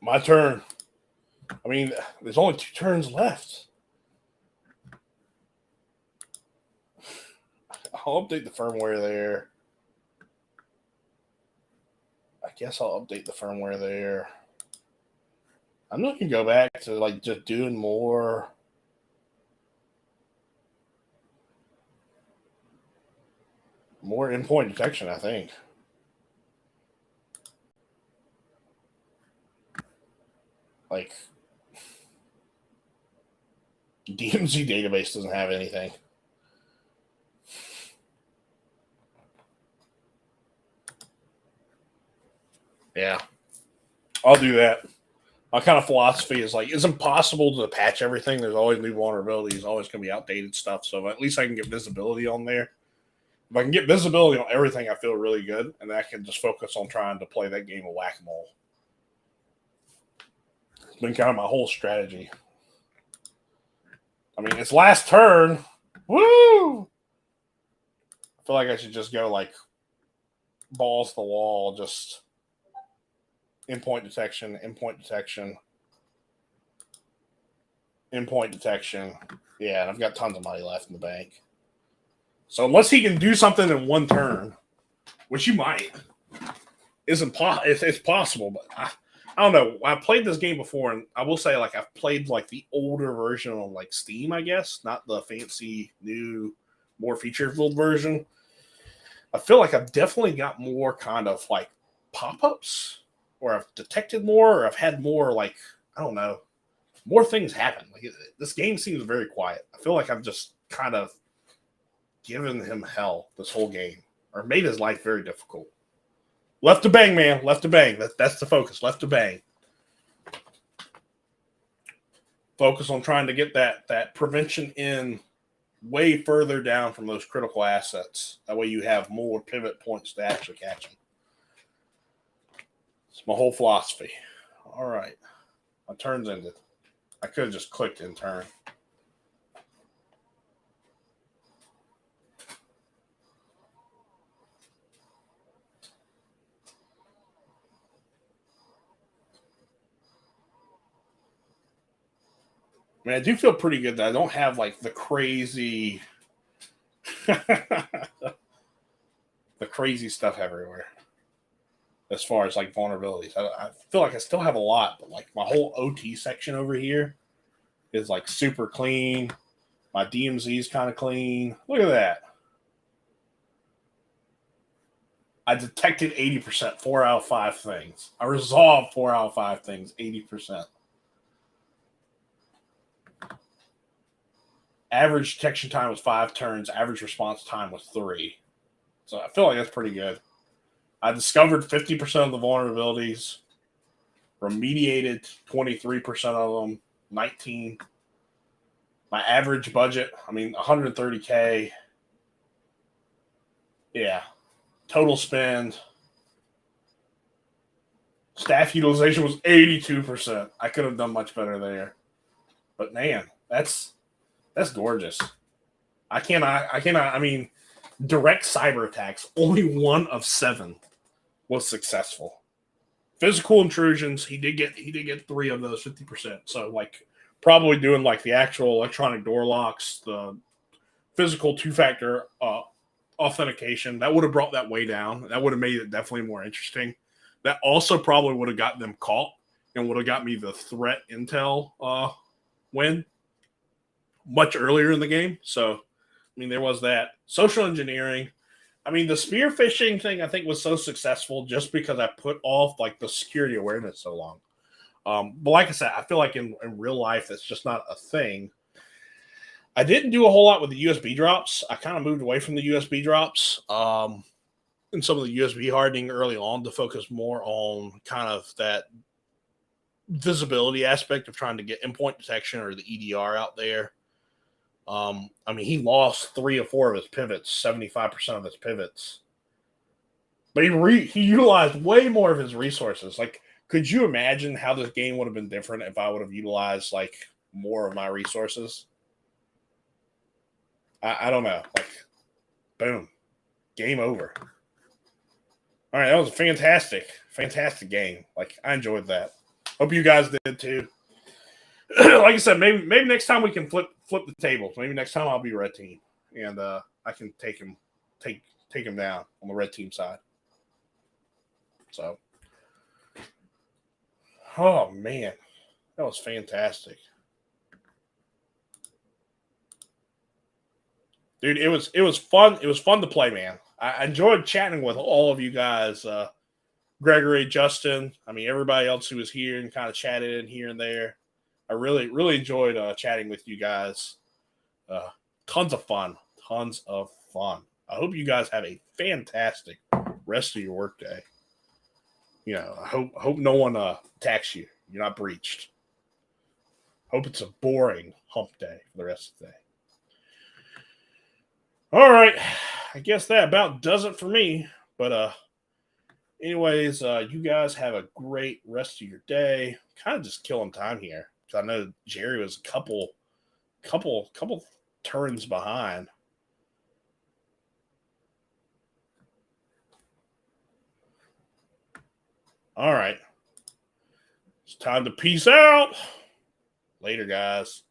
My turn. I mean, there's only 2 turns left. I'll update the firmware there. I guess I'll update the firmware there. I'm looking to go back to like just doing more. More endpoint detection, I think. Like, DMZ database doesn't have anything. Yeah. I'll do that. My kind of philosophy is like, it's impossible to patch everything. There's always new vulnerabilities, always going to be outdated stuff. So at least I can get visibility on there. If I can get visibility on everything, I feel really good. And I can just focus on trying to play that game of whack-a-mole. It's been kind of my whole strategy. I mean, it's last turn. Woo! I feel like I should just go like balls to the wall, just endpoint detection, endpoint detection, endpoint detection. Yeah, and I've got tons of money left in the bank. So unless he can do something in one turn, which you might, it's possible, but I don't know. I played this game before, and I will say, like, I've played like the older version on like Steam, I guess, not the fancy new, more feature-filled version. I feel like I've definitely got more kind of like pop-ups, or I've detected more, or I've had more like, I don't know, more things happen. Like, this game seems very quiet. I feel like I've just kind of given him hell this whole game, or made his life very difficult. Left to bang, man. Left to bang. That's the focus. Left to bang. Focus on trying to get that prevention in way further down from those critical assets. That way you have more pivot points to actually catch them. It's my whole philosophy. All right. My turn's ended. I could have just clicked in turn. I mean, I do feel pretty good that I don't have like the crazy the crazy stuff everywhere as far as like vulnerabilities. I feel like I still have a lot, but like my whole OT section over here is like super clean. My DMZ is kind of clean. Look at that. I detected 80%, 4 out of 5 things. I resolved 4 out of 5 things, 80%. Average detection time was 5 turns. Average response time was 3. So I feel like that's pretty good. I discovered 50% of the vulnerabilities, remediated 23% of them, 19. My average budget, I mean, 130K. Yeah. Total spend. Staff utilization was 82%. I could have done much better there. But man, that's gorgeous. I mean, direct cyber attacks, only 1 of 7 was successful. Physical intrusions, he did get 3 of those, 50%. So like probably doing like the actual electronic door locks, the physical 2-factor authentication, that would have brought that way down. That would have made it definitely more interesting. That also probably would have got them caught and would have got me the threat intel win much earlier in the game. So, I mean, there was that. Social engineering. I mean, the spear phishing thing I think was so successful just because I put off like the security awareness so long. But like I said, I feel like in real life, it's just not a thing. I didn't do a whole lot with the USB drops. I kind of moved away from the USB drops and some of the USB hardening early on to focus more on kind of that visibility aspect of trying to get endpoint detection or the EDR out there. I mean, he lost 3 or 4 of his pivots, 75% of his pivots. But he utilized way more of his resources. Like, could you imagine how this game would have been different if I would have utilized like more of my resources? I don't know. Like, boom, game over. All right, that was a fantastic game. Like, I enjoyed that. Hope you guys did too. Like I said, maybe next time we can flip the tables. Maybe next time I'll be red team, and I can take him down on the red team side. So, oh man, that was fantastic, dude. It was fun. It was fun to play, man. I enjoyed chatting with all of you guys. Gregory, Justin, I mean, everybody else who was here and kind of chatted in here and there. I really, really enjoyed chatting with you guys. Tons of fun. Tons of fun. I hope you guys have a fantastic rest of your workday. You know, I hope no one attacks you. You're not breached. Hope it's a boring hump day for the rest of the day. All right. I guess that about does it for me. But anyways, you guys have a great rest of your day. Kind of just killing time here. Because I know Jerry was a couple turns behind. All right. It's time to peace out. Later, guys.